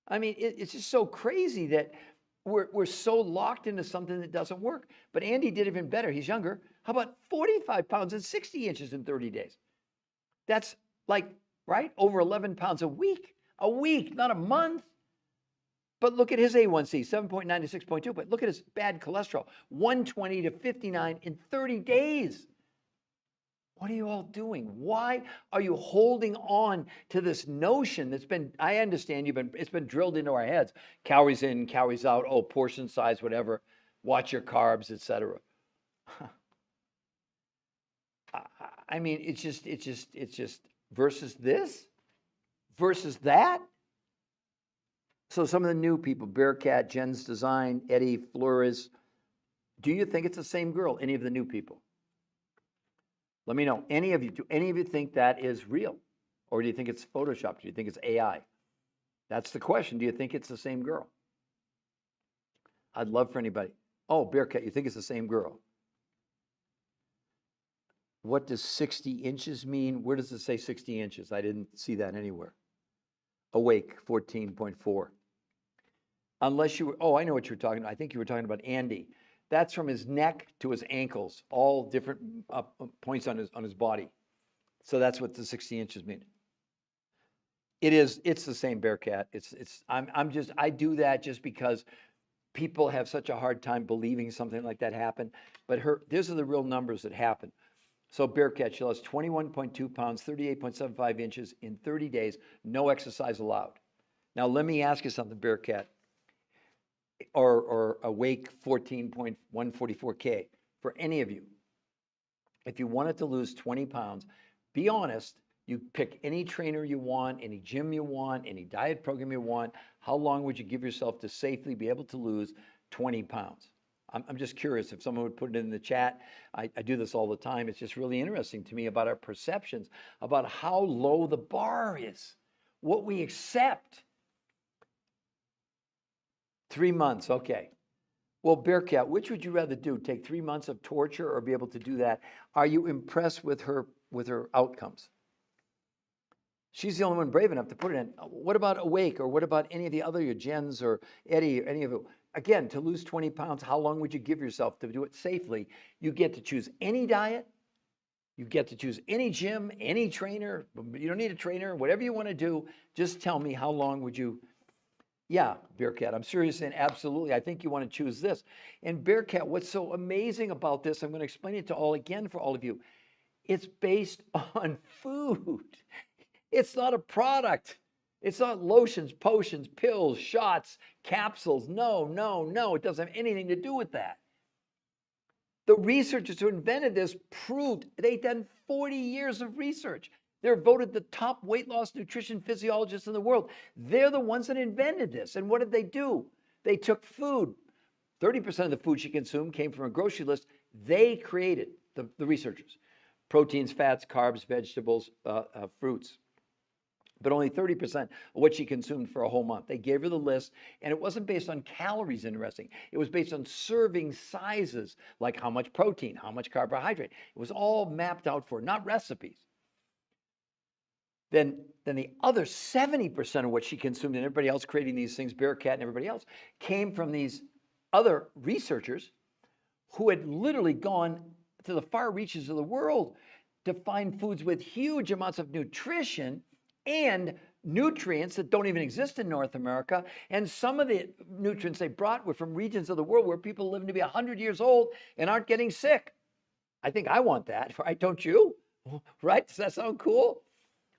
I mean, it's just so crazy that we're so locked into something that doesn't work. But Andy did even better. He's younger. How about 45 pounds and 60 inches in 30 days? That's like, right? Over 11 pounds a week, not a month. But look at his A1C, 7.9 to 6.2. But look at his bad cholesterol, 120 to 59 in 30 days. What are you all doing? Why are you holding on to this notion that's been, I understand it's been drilled into our heads. Calories in, calories out, oh, portion size, whatever. Watch your carbs, etc. I mean, it's just versus this, versus that. So some of the new people, Bearcat, Jen's Design, Eddie Flores, do you think it's the same girl, any of the new people? Let me know. Do any of you think that is real? Or do you think it's Photoshop? Do you think it's AI? That's the question. Do you think it's the same girl? I'd love for anybody. Oh, Bearcat, you think it's the same girl? What does 60 inches mean? Where does it say 60 inches? I didn't see that anywhere. Awake, 14.4. Unless you were, oh, I know what you're talking about. I think you were talking about Andy. That's from his neck to his ankles, all different points on his body. So that's what the 60 inches mean. It's the same, Bearcat. I do that just because people have such a hard time believing something like that happened. But these are the real numbers that happen. So Bearcat, she lost 21.2 pounds, 38.75 inches in 30 days, no exercise allowed. Now let me ask you something, Bearcat. Or Awake 14.144K, for any of you, if you wanted to lose 20 pounds, be honest, you pick any trainer you want, any gym you want, any diet program you want. How long would you give yourself to safely be able to lose 20 pounds? I'm just curious if someone would put it in the chat. I do this all the time. It's just really interesting to me about our perceptions, about how low the bar is, what we accept. 3 months, okay. Well, Bearcat, which would you rather do? Take 3 months of torture or be able to do that? Are you impressed with her outcomes? She's the only one brave enough to put it in. What about Awake, or what about any of the other, your Jens or Eddie or any of it? Again, to lose 20 pounds, how long would you give yourself to do it safely? You get to choose any diet. You get to choose any gym, any trainer. You don't need a trainer, whatever you want to do. Just tell me, how long would you? Yeah, Bearcat, I'm serious and absolutely. I think you want to choose this. And Bearcat, what's so amazing about this, I'm going to explain it to all again for all of you. It's based on food. It's not a product. It's not lotions, potions, pills, shots, capsules. No, no, no. It doesn't have anything to do with that. The researchers who invented this proved they'd done 40 years of research. They're voted the top weight loss nutrition physiologists in the world. They're the ones that invented this. And what did they do? They took food. 30% of the food she consumed came from a grocery list they created, the researchers. Proteins, fats, carbs, vegetables, fruits. But only 30% of what she consumed for a whole month. They gave her the list, and it wasn't based on calories, interesting. It was based on serving sizes, like how much protein, how much carbohydrate. It was all mapped out for her, not recipes. Then the other 70% of what she consumed and everybody else creating these things, Bearcat and everybody else, came from these other researchers who had literally gone to the far reaches of the world to find foods with huge amounts of nutrition and nutrients that don't even exist in North America. And some of the nutrients they brought were from regions of the world where people living to be 100 years old and aren't getting sick. I think I want that, right? Don't you? Right? Does that sound cool?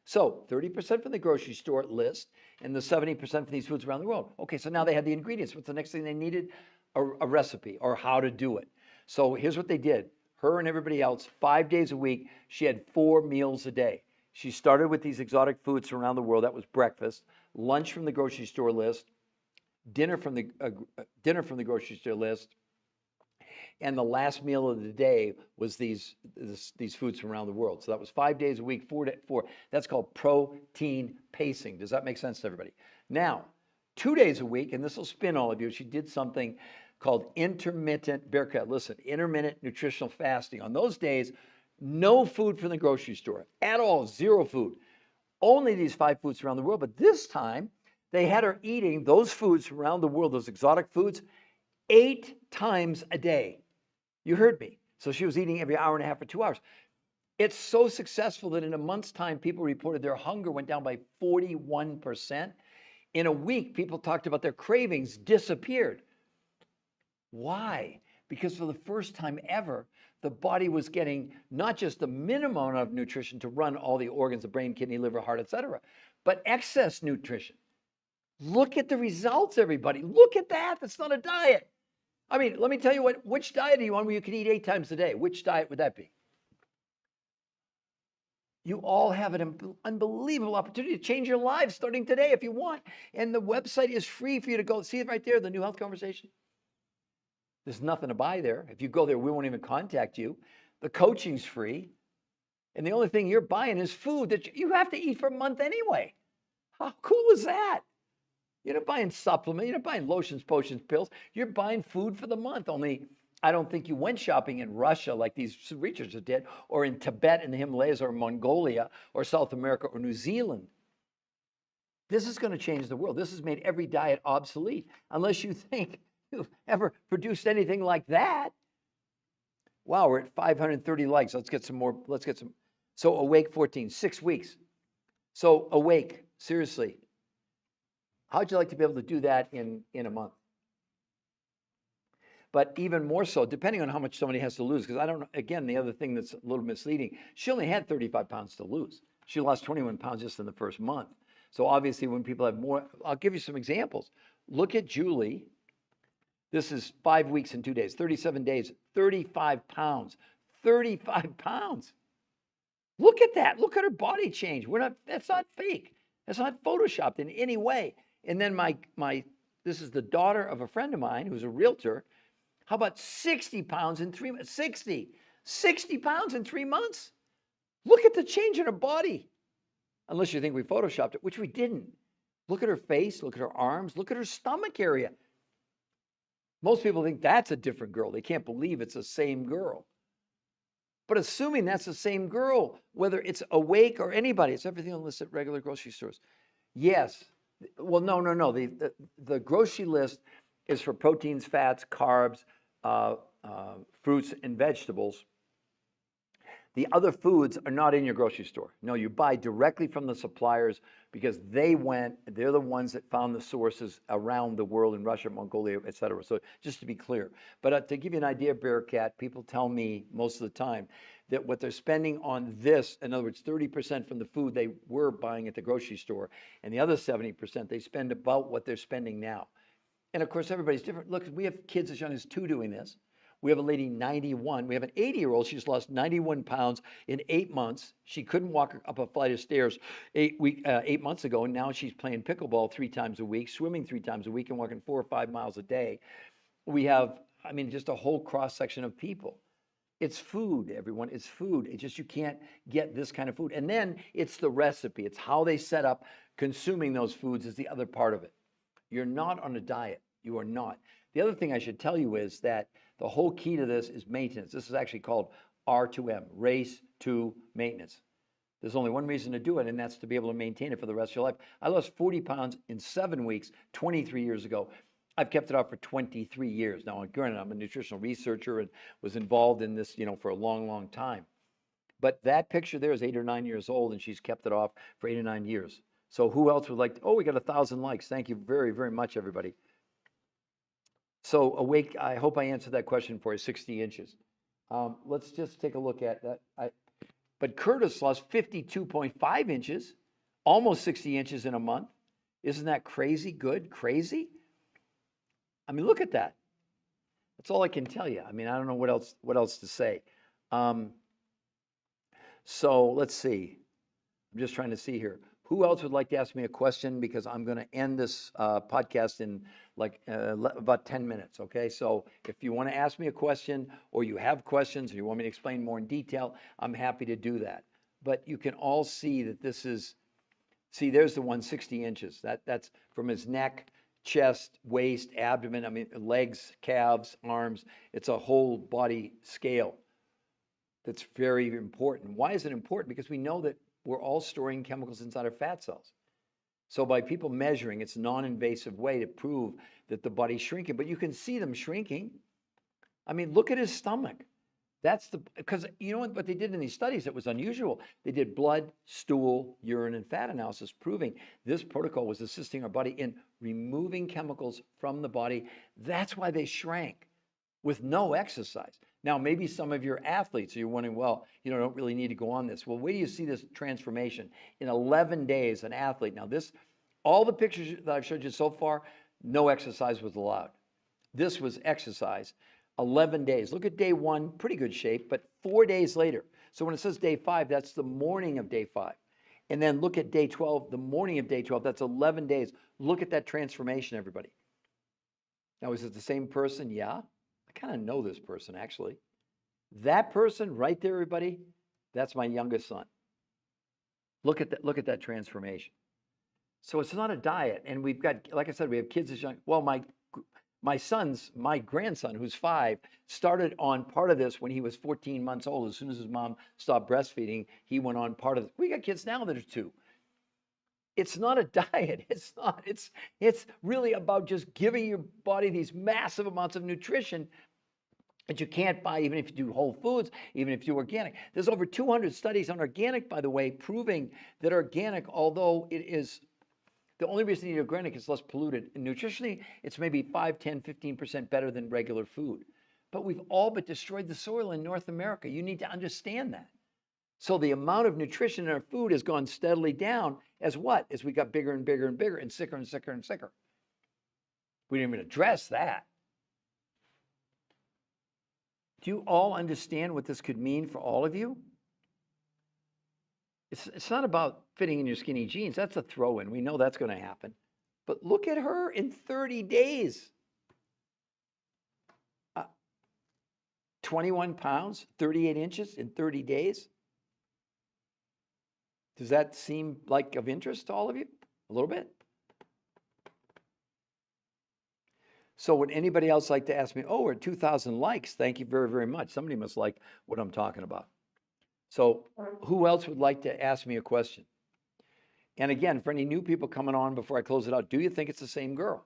So 30% from the grocery store list and the 70% from these foods around the world. Okay, so now they had the ingredients. What's the next thing they needed? A recipe or how to do it. So here's what they did. Her and everybody else, 5 days a week, she had 4 meals a day. She started with these exotic foods from around the world. That was breakfast, lunch from the grocery store list, dinner from the grocery store list, and the last meal of the day was these foods from around the world. So that was 5 days a week, 4. That's called protein pacing. Does that make sense to everybody? Now, 2 days a week, and this will spin all of you, she did something called intermittent, Bearcat, listen, intermittent nutritional fasting. On those days, no food from the grocery store at all, 0 food. Only these 5 foods around the world. But this time, they had her eating those foods from around the world, those exotic foods, 8 times a day. You heard me. So she was eating every hour and a half for 2 hours. It's so successful that in a month's time, people reported their hunger went down by 41%. In a week, people talked about their cravings disappeared. Why? Because for the first time ever, the body was getting not just the minimum of nutrition to run all the organs, the brain, kidney, liver, heart, etc., but excess nutrition. Look at the results, everybody. Look at that. That's not a diet. I mean, let me tell you which diet are you on where you can eat 8 times a day? Which diet would that be? You all have an unbelievable opportunity to change your lives starting today if you want. And the website is free for you to go. See it right there, the New Health Conversation. There's nothing to buy there. If you go there, we won't even contact you. The coaching's free. And the only thing you're buying is food that you have to eat for a month anyway. How cool is that? You're not buying supplements. You're not buying lotions, potions, pills. You're buying food for the month. Only I don't think you went shopping in Russia like these researchers did, or in Tibet in the Himalayas, or Mongolia, or South America, or New Zealand. This is going to change the world. This has made every diet obsolete, unless you think you've ever produced anything like that. Wow, we're at 530 likes. Let's get some more. Let's get some. So Awake 14, 6 weeks. So Awake, seriously. How'd you like to be able to do that in a month? But even more so, depending on how much somebody has to lose, because I don't know, again, the other thing that's a little misleading, she only had 35 pounds to lose. She lost 21 pounds just in the first month. So obviously when people have more, I'll give you some examples. Look at Julie. This is 5 weeks and 2 days, 37 days, 35 pounds, 35 pounds. Look at that. Look at her body change. That's not fake. That's not photoshopped in any way. And then this is the daughter of a friend of mine who's a realtor. How about 60 pounds in 3 months? 60 pounds in 3 months. Look at the change in her body. Unless you think we photoshopped it, which we didn't. Look at her face, look at her arms, look at her stomach area. Most people think that's a different girl. They can't believe it's the same girl. But assuming that's the same girl, whether it's Awake or anybody, it's everything on the list at regular grocery stores. Yes. Well, no. The grocery list is for proteins, fats, carbs, fruits, and vegetables. The other foods are not in your grocery store. No, you buy directly from the suppliers because they're the ones that found the sources around the world in Russia, Mongolia, et cetera. So just to be clear. But to give you an idea, Bearcat, people tell me most of the time that what they're spending on this, in other words, 30% from the food they were buying at the grocery store, and the other 70% they spend about what they're spending now. And of course, everybody's different. Look, we have kids as young as 2 doing this. We have a lady 91. We have an 80-year-old. She's lost 91 pounds in 8 months. She couldn't walk up a flight of stairs 8 months ago, and now she's playing pickleball 3 times a week, swimming 3 times a week, and walking 4 or 5 miles a day. We have, I mean, just a whole cross section of people. It's food, everyone. It's food. It's just you can't get this kind of food. And then it's the recipe. It's how they set up consuming those foods is the other part of it. You're not on a diet. You are not. The other thing I should tell you is that the whole key to this is maintenance. This is actually called R2M, race to maintenance. There's only one reason to do it, and that's to be able to maintain it for the rest of your life. I lost 40 pounds in 7 weeks, 23 years ago. I've kept it off for 23 years. Now, granted, I'm a nutritional researcher and was involved in this, for a long, long time. But that picture there is 8 or 9 years old, and she's kept it off for 8 or 9 years. So who else would like to? Oh, we got 1,000 likes. Thank you very, very much, everybody. So awake, I hope I answered that question for you, 60 inches. Let's just take a look at that. But Curtis lost 52.5 inches, almost 60 inches in a month. Isn't that crazy good? Crazy? I mean, look at that. That's all I can tell you. I mean, I don't know what else to say. So let's see. I'm just trying to see here. Who else would like to ask me a question? Because I'm going to end this podcast in like about 10 minutes, okay? So if you want to ask me a question or you have questions or you want me to explain more in detail, I'm happy to do that. But you can all see that this is, there's the 160 inches. That's from his neck, chest, waist, abdomen, I mean, legs, calves, arms. It's a whole body scale. That's very important. Why is it important? Because we know that we're all storing chemicals inside our fat cells. So by people measuring, it's a non-invasive way to prove that the body's shrinking. But you can see them shrinking. I mean, look at his stomach. Because you know what they did in these studies that was unusual? They did blood, stool, urine, and fat analysis, proving this protocol was assisting our body in removing chemicals from the body. That's why they shrank with no exercise. Now, maybe some of your athletes, you're wondering, well, don't really need to go on this. Well, wait till you see this transformation. In 11 days, an athlete, now all the pictures that I've showed you so far, no exercise was allowed. This was exercise, 11 days. Look at day 1, pretty good shape, but 4 days later. So when it says day 5, that's the morning of day 5. And then look at day 12, the morning of day 12, that's 11 days. Look at that transformation, everybody. Now, is it the same person? Yeah. I kind of know this person, actually. That person right there, everybody, that's my youngest son. Look at that transformation. So it's not a diet. And we've got, like I said, we have kids as young. Well, my grandson, who's 5, started on part of this when he was 14 months old. As soon as his mom stopped breastfeeding, he went on part of it. We got kids now that are 2. It's not a diet. It's not. It's really about just giving your body these massive amounts of nutrition that you can't buy even if you do whole foods, even if you do organic. There's over 200 studies on organic, by the way, proving that organic, although it is the only reason you eat organic is less polluted. And nutritionally, it's maybe 5, 10, 15% better than regular food. But we've all but destroyed the soil in North America. You need to understand that. So the amount of nutrition in our food has gone steadily down as what? As we got bigger and bigger and bigger and sicker and sicker and sicker. We didn't even address that. Do you all understand what this could mean for all of you? It's not about fitting in your skinny jeans. That's a throw-in. We know that's going to happen. But look at her in 30 days. 21 pounds, 38 inches in 30 days. Does that seem like of interest to all of you? A little bit? So would anybody else like to ask me, oh, we're at 2,000 likes. Thank you very, very much. Somebody must like what I'm talking about. So who else would like to ask me a question? And again, for any new people coming on before I close it out, do you think it's the same girl?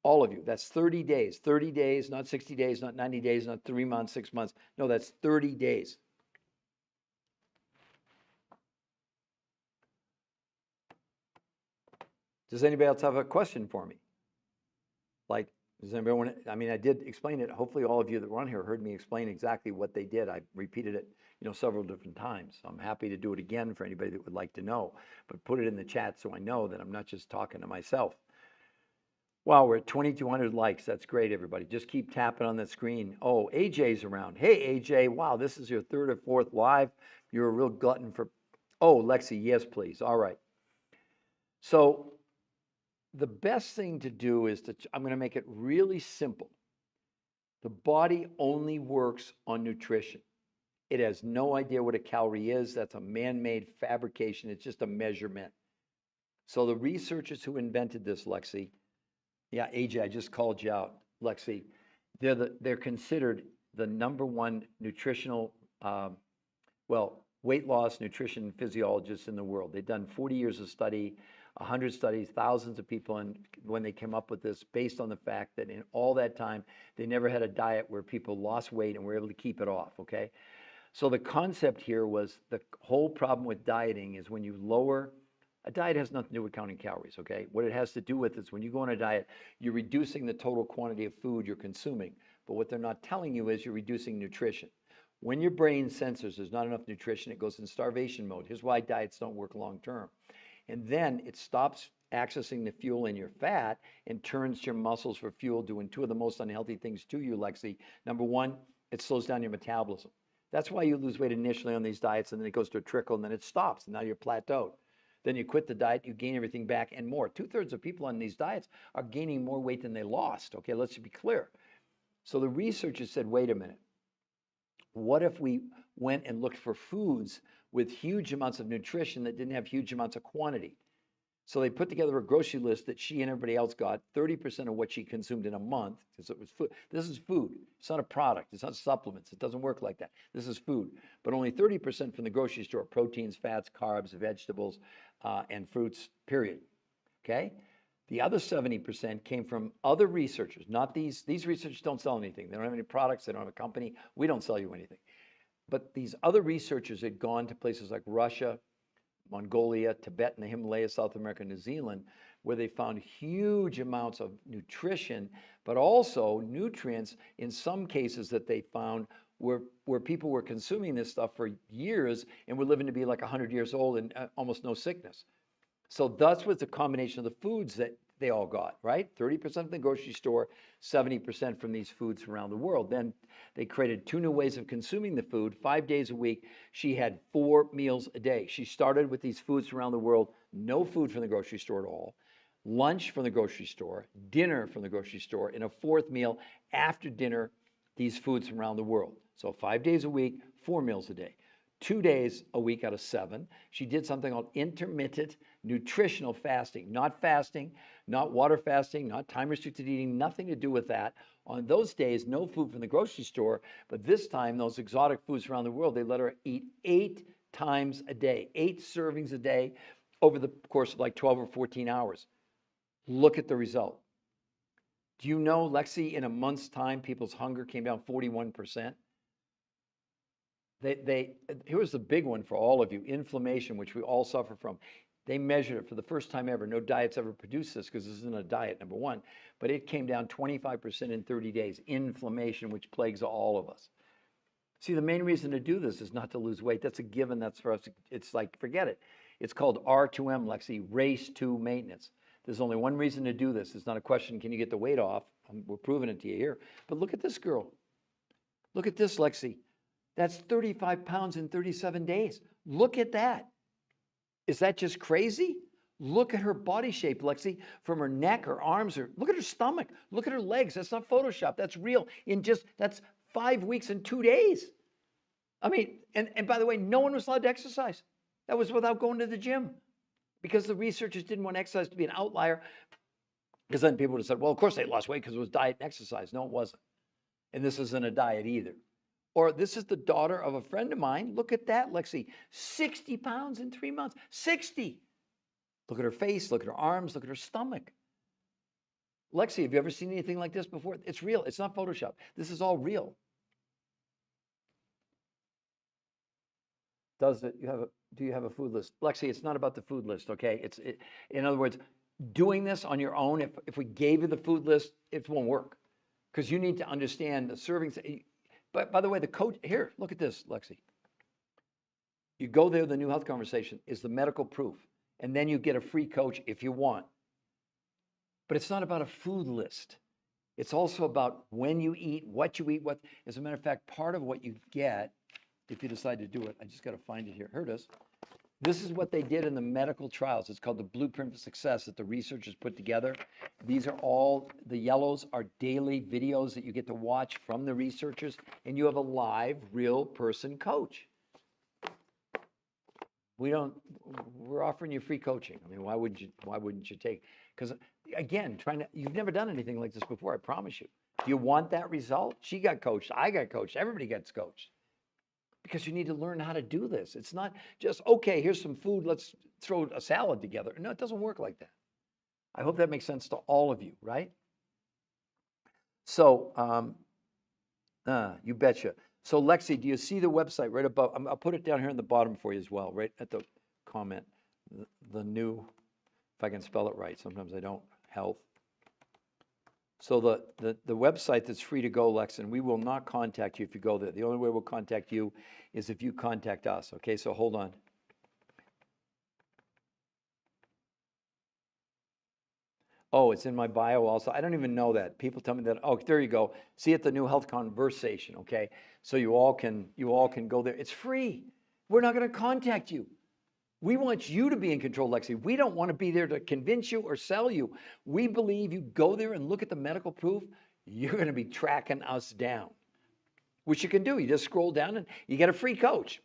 All of you. That's 30 days. 30 days, not 60 days, not 90 days, not 3 months, 6 months. No, that's 30 days. Does anybody else have a question for me? Like, does anybody want to, I mean, I did explain it. Hopefully all of you that were on here heard me explain exactly what they did. I repeated it, several different times. So I'm happy to do it again for anybody that would like to know, but put it in the chat so I know that I'm not just talking to myself. Wow, we're at 2,200 likes. That's great, everybody. Just keep tapping on that screen. Oh, AJ's around. Hey, AJ. Wow, this is your third or fourth live. You're a real glutton for. Oh, Lexi, yes, please. All right. So the best thing to do is I'm going to make it really simple. The body only works on nutrition. It has no idea what a calorie is. That's a man-made fabrication. It's just a measurement. So the researchers who invented this, Lexi, yeah, AJ, I just called you out, Lexi. They're considered the number one nutritional, weight loss nutrition physiologists in the world. They've done 40 years of study, 100 studies, thousands of people, and when they came up with this, based on the fact that in all that time, they never had a diet where people lost weight and were able to keep it off, okay? So the concept here was the whole problem with dieting is when you lower a diet has nothing to do with counting calories, okay? What it has to do with is when you go on a diet, you're reducing the total quantity of food you're consuming. But what they're not telling you is you're reducing nutrition. When your brain senses there's not enough nutrition, it goes in starvation mode. Here's why diets don't work long term. And then it stops accessing the fuel in your fat and turns to your muscles for fuel, doing two of the most unhealthy things to you, Lexi. Number one, it slows down your metabolism. That's why you lose weight initially on these diets, and then it goes to a trickle, and then it stops, and now you're plateaued. Then you quit the diet, you gain everything back and more. 2/3 of people on these diets are gaining more weight than they lost. Okay, let's be clear. So the researchers said, wait a minute. What if we went and looked for foods with huge amounts of nutrition that didn't have huge amounts of quantity? So they put together a grocery list that she and everybody else got 30% of what she consumed in a month, because it was food. This is food. It's not a product. It's not supplements. It doesn't work like that. This is food. But only 30% from the grocery store: proteins, fats, carbs, vegetables, and fruits, period. Okay? The other 70% came from other researchers, not these. These researchers don't sell anything. They don't have any products. They don't have a company. We don't sell you anything. But these other researchers had gone to places like Russia, Mongolia, Tibet, and the Himalayas, South America, New Zealand, where they found huge amounts of nutrition, but also nutrients in some cases that they found where people were consuming this stuff for years and were living to be like 100 years old and almost no sickness. So that's what the combination of the foods that they all got, right? 30% from the grocery store, 70% from these foods around the world. Then they created two new ways of consuming the food, 5 days a week. She had 4 meals a day. She started with these foods around the world, no food from the grocery store at all, lunch from the grocery store, dinner from the grocery store, and a fourth meal after dinner, these foods from around the world. So 5 days a week, 4 meals a day. 2 days a week out of 7, she did something called intermittent nutritional fasting. Not fasting, not water fasting, not time restricted eating, nothing to do with that. On those days, no food from the grocery store, but this time, those exotic foods around the world, they let her eat 8 times a day, 8 servings a day over the course of like 12 or 14 hours. Look at the result. Do you know, Lexi, in a month's time, people's hunger came down 41%? Here's the big one for all of you: inflammation, which we all suffer from. They measured it for the first time ever. No diets ever produced this because this isn't a diet, number one, but it came down 25% in 30 days. Inflammation, which plagues all of us. See, the main reason to do this is not to lose weight. That's a given. That's for us. It's like, forget it. It's called R2M, Lexi, race to maintenance. There's only one reason to do this. It's not a question, can you get the weight off? We're proving it to you here. But look at this girl. Look at this, Lexi. That's 35 pounds in 37 days. Look at that. Is that just crazy? Look at her body shape, Lexi, from her neck, her arms, look at her stomach, look at her legs. That's not Photoshop. That's real. That's 5 weeks and 2 days. I mean, and by the way, no one was allowed to exercise. That was without going to the gym, because the researchers didn't want exercise to be an outlier. Because then people would have said, well, of course they lost weight because it was diet and exercise. No, it wasn't. And this isn't a diet either. Or this is the daughter of a friend of mine. Look at that, Lexi. 60 pounds in 3 months. 60. Look at her face. Look at her arms. Look at her stomach. Lexi, have you ever seen anything like this before? It's real. It's not Photoshop. This is all real. Do you have a food list? Lexi, it's not about the food list, okay? In other words, doing this on your own, if we gave you the food list, it won't work because you need to understand the servings. But by the way, the coach here, look at this, Lexi. You go there, the new health conversation is the medical proof, and then you get a free coach if you want. But it's not about a food list. It's also about when you eat, what you eat, what. As a matter of fact, part of what you get, if you decide to do it, I just got to find it here. Here it is. This is what they did in the medical trials. It's called the Blueprint for Success that the researchers put together. These are all, the yellows are daily videos that you get to watch from the researchers, and you have a live, real person coach. We're offering you free coaching. I mean, why wouldn't you take? Because again, you've never done anything like this before, I promise you. Do you want that result? She got coached, I got coached, everybody gets coached. Because you need to learn how to do this. It's not just, okay, here's some food, let's throw a salad together. No, it doesn't work like that. I hope that makes sense to all of you, right? So, you betcha. So Lexi, do you see the website right above? I'll put it down here in the bottom for you as well, right at the comment. The new, if I can spell it right, sometimes I don't, health. So the website that's free to go, Lex, and we will not contact you if you go there. The only way we'll contact you is if you contact us. Okay, so hold on. Oh, it's in my bio also. I don't even know that. People tell me that. Oh, there you go. See it, the new health conversation. Okay, so you all can go there. It's free. We're not going to contact you. We want you to be in control, Lexi. We don't want to be there to convince you or sell you. We believe you go there and look at the medical proof, you're going to be tracking us down, which you can do. You just scroll down and you get a free coach.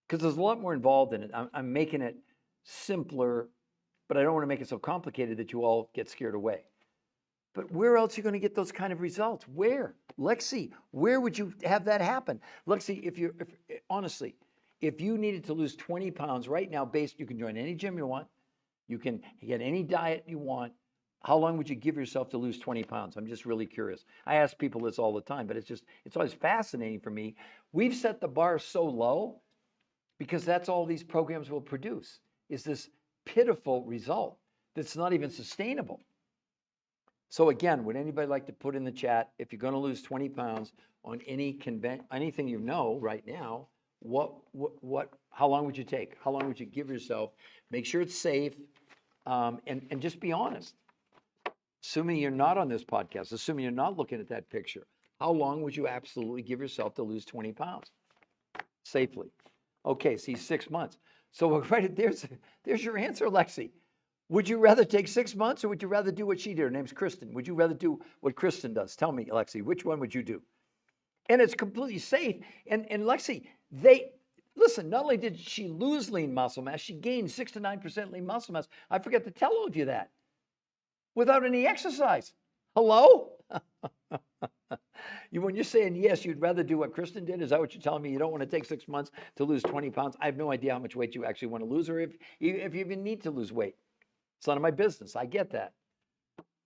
Because there's a lot more involved in it. I'm making it simpler, but I don't want to make it so complicated that you all get scared away. But where else are you going to get those kind of results? Where? Lexi, where would you have that happen? Lexi, honestly, if you needed to lose 20 pounds right now, you can join any gym you want. You can get any diet you want. How long would you give yourself to lose 20 pounds? I'm just really curious. I ask people this all the time, but it's always fascinating for me. We've set the bar so low because that's all these programs will produce, is this pitiful result that's not even sustainable. So again, would anybody like to put in the chat, if you're going to lose 20 pounds on anything you know right now, how long would you take? How long would you give yourself? Make sure it's safe, and just be honest. Assuming you're not on this podcast, assuming you're not looking at that picture, how long would you absolutely give yourself to lose 20 pounds safely? Okay, see, 6 months. So right there's your answer, Lexi. Would you rather take 6 months or would you rather do what she did? Her name's Kristen. Would you rather do what Kristen does? Tell me, Lexi, which one would you do? And it's completely safe. And Lexi, listen, not only did she lose lean muscle mass, she gained 6 to 9% lean muscle mass. I forgot to tell all of you that. Without any exercise. Hello? When you're saying yes, you'd rather do what Kristen did, is that what you're telling me? You don't want to take 6 months to lose 20 pounds? I have no idea how much weight you actually want to lose or if you even need to lose weight. It's none of my business. I get that.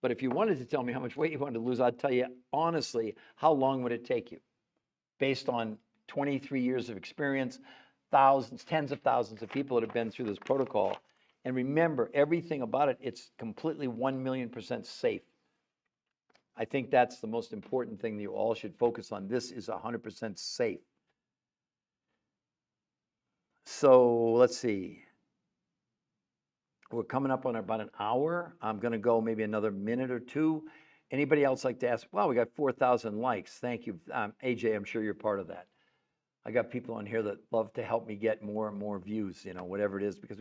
But if you wanted to tell me how much weight you wanted to lose, I'd tell you honestly, how long would it take you? Based on 23 years of experience, thousands, tens of thousands of people that have been through this protocol. And remember, everything about it, it's completely 1,000,000% safe. I think that's the most important thing that you all should focus on. This is 100% safe. So let's see. We're coming up on about an hour. I'm going to go maybe another minute or two. Anybody else like to ask? Wow, we got 4,000 likes. Thank you. AJ, I'm sure you're part of that. I got people on here that love to help me get more and more views, whatever it is, because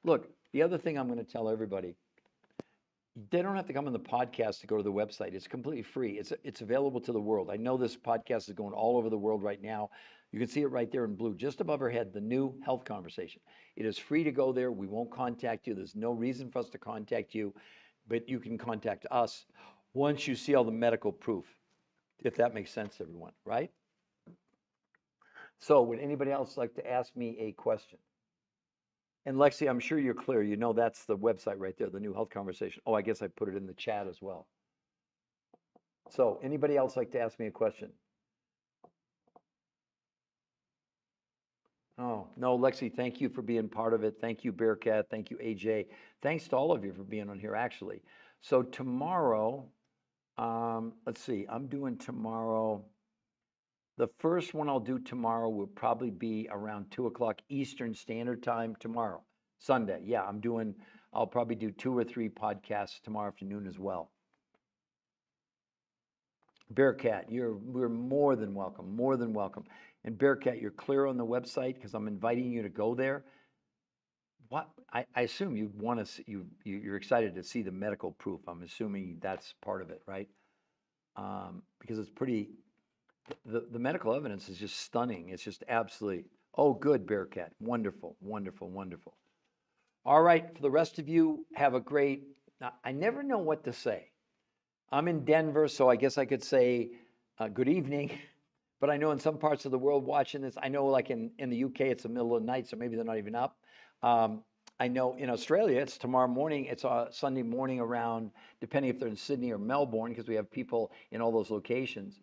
look, the other thing I'm going to tell everybody, they don't have to come on the podcast to go to the website. It's completely free. It's available to the world. I know this podcast is going all over the world right now. You can see it right there in blue, just above our head, the new health conversation. It is free to go there. We won't contact you. There's no reason for us to contact you, but you can contact us once you see all the medical proof, if that makes sense, everyone, right? So would anybody else like to ask me a question? And Lexi, I'm sure you're clear. That's the website right there, the new health conversation. Oh, I guess I put it in the chat as well. So anybody else like to ask me a question? Oh, no, Lexi, thank you for being part of it. Thank you, Bearcat. Thank you, AJ. Thanks to all of you for being on here, actually. So tomorrow, let's see, I'm doing tomorrow. The first one I'll do tomorrow will probably be around 2 o'clock Eastern Standard Time tomorrow, Sunday. Yeah, I'll probably do 2 or 3 podcasts tomorrow afternoon as well. Bearcat, we're more than welcome, more than welcome. And Bearcat, you're clear on the website because I'm inviting you to go there. What I assume you want to see, you're excited to see the medical proof. I'm assuming that's part of it, right? Because it's pretty. The medical evidence is just stunning. It's just absolutely. Oh, good, Bearcat. Wonderful, wonderful, wonderful. All right, for the rest of you, have a great. Now, I never know what to say. I'm in Denver, so I guess I could say good evening. But I know in some parts of the world watching this, I know like in the UK, it's the middle of the night, so maybe they're not even up. I know in Australia, it's tomorrow morning. It's Sunday morning around, depending if they're in Sydney or Melbourne, because we have people in all those locations.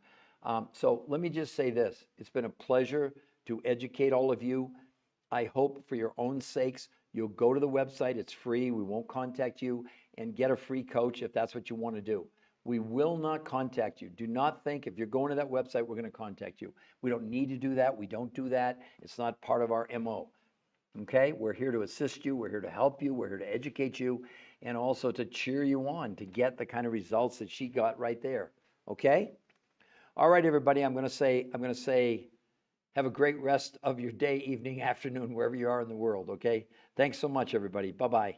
So let me just say this. It's been a pleasure to educate all of you. I hope for your own sakes, you'll go to the website. It's free. We won't contact you, and get a free coach if that's what you want to do. We will not contact you. Do not think if you're going to that website, we're going to contact you. We don't need to do that. We don't do that. It's not part of our MO. Okay? We're here to assist you. We're here to help you. We're here to educate you and also to cheer you on to get the kind of results that she got right there. Okay? All right, everybody. I'm going to say, have a great rest of your day, evening, afternoon, wherever you are in the world. Okay? Thanks so much, everybody. Bye-bye.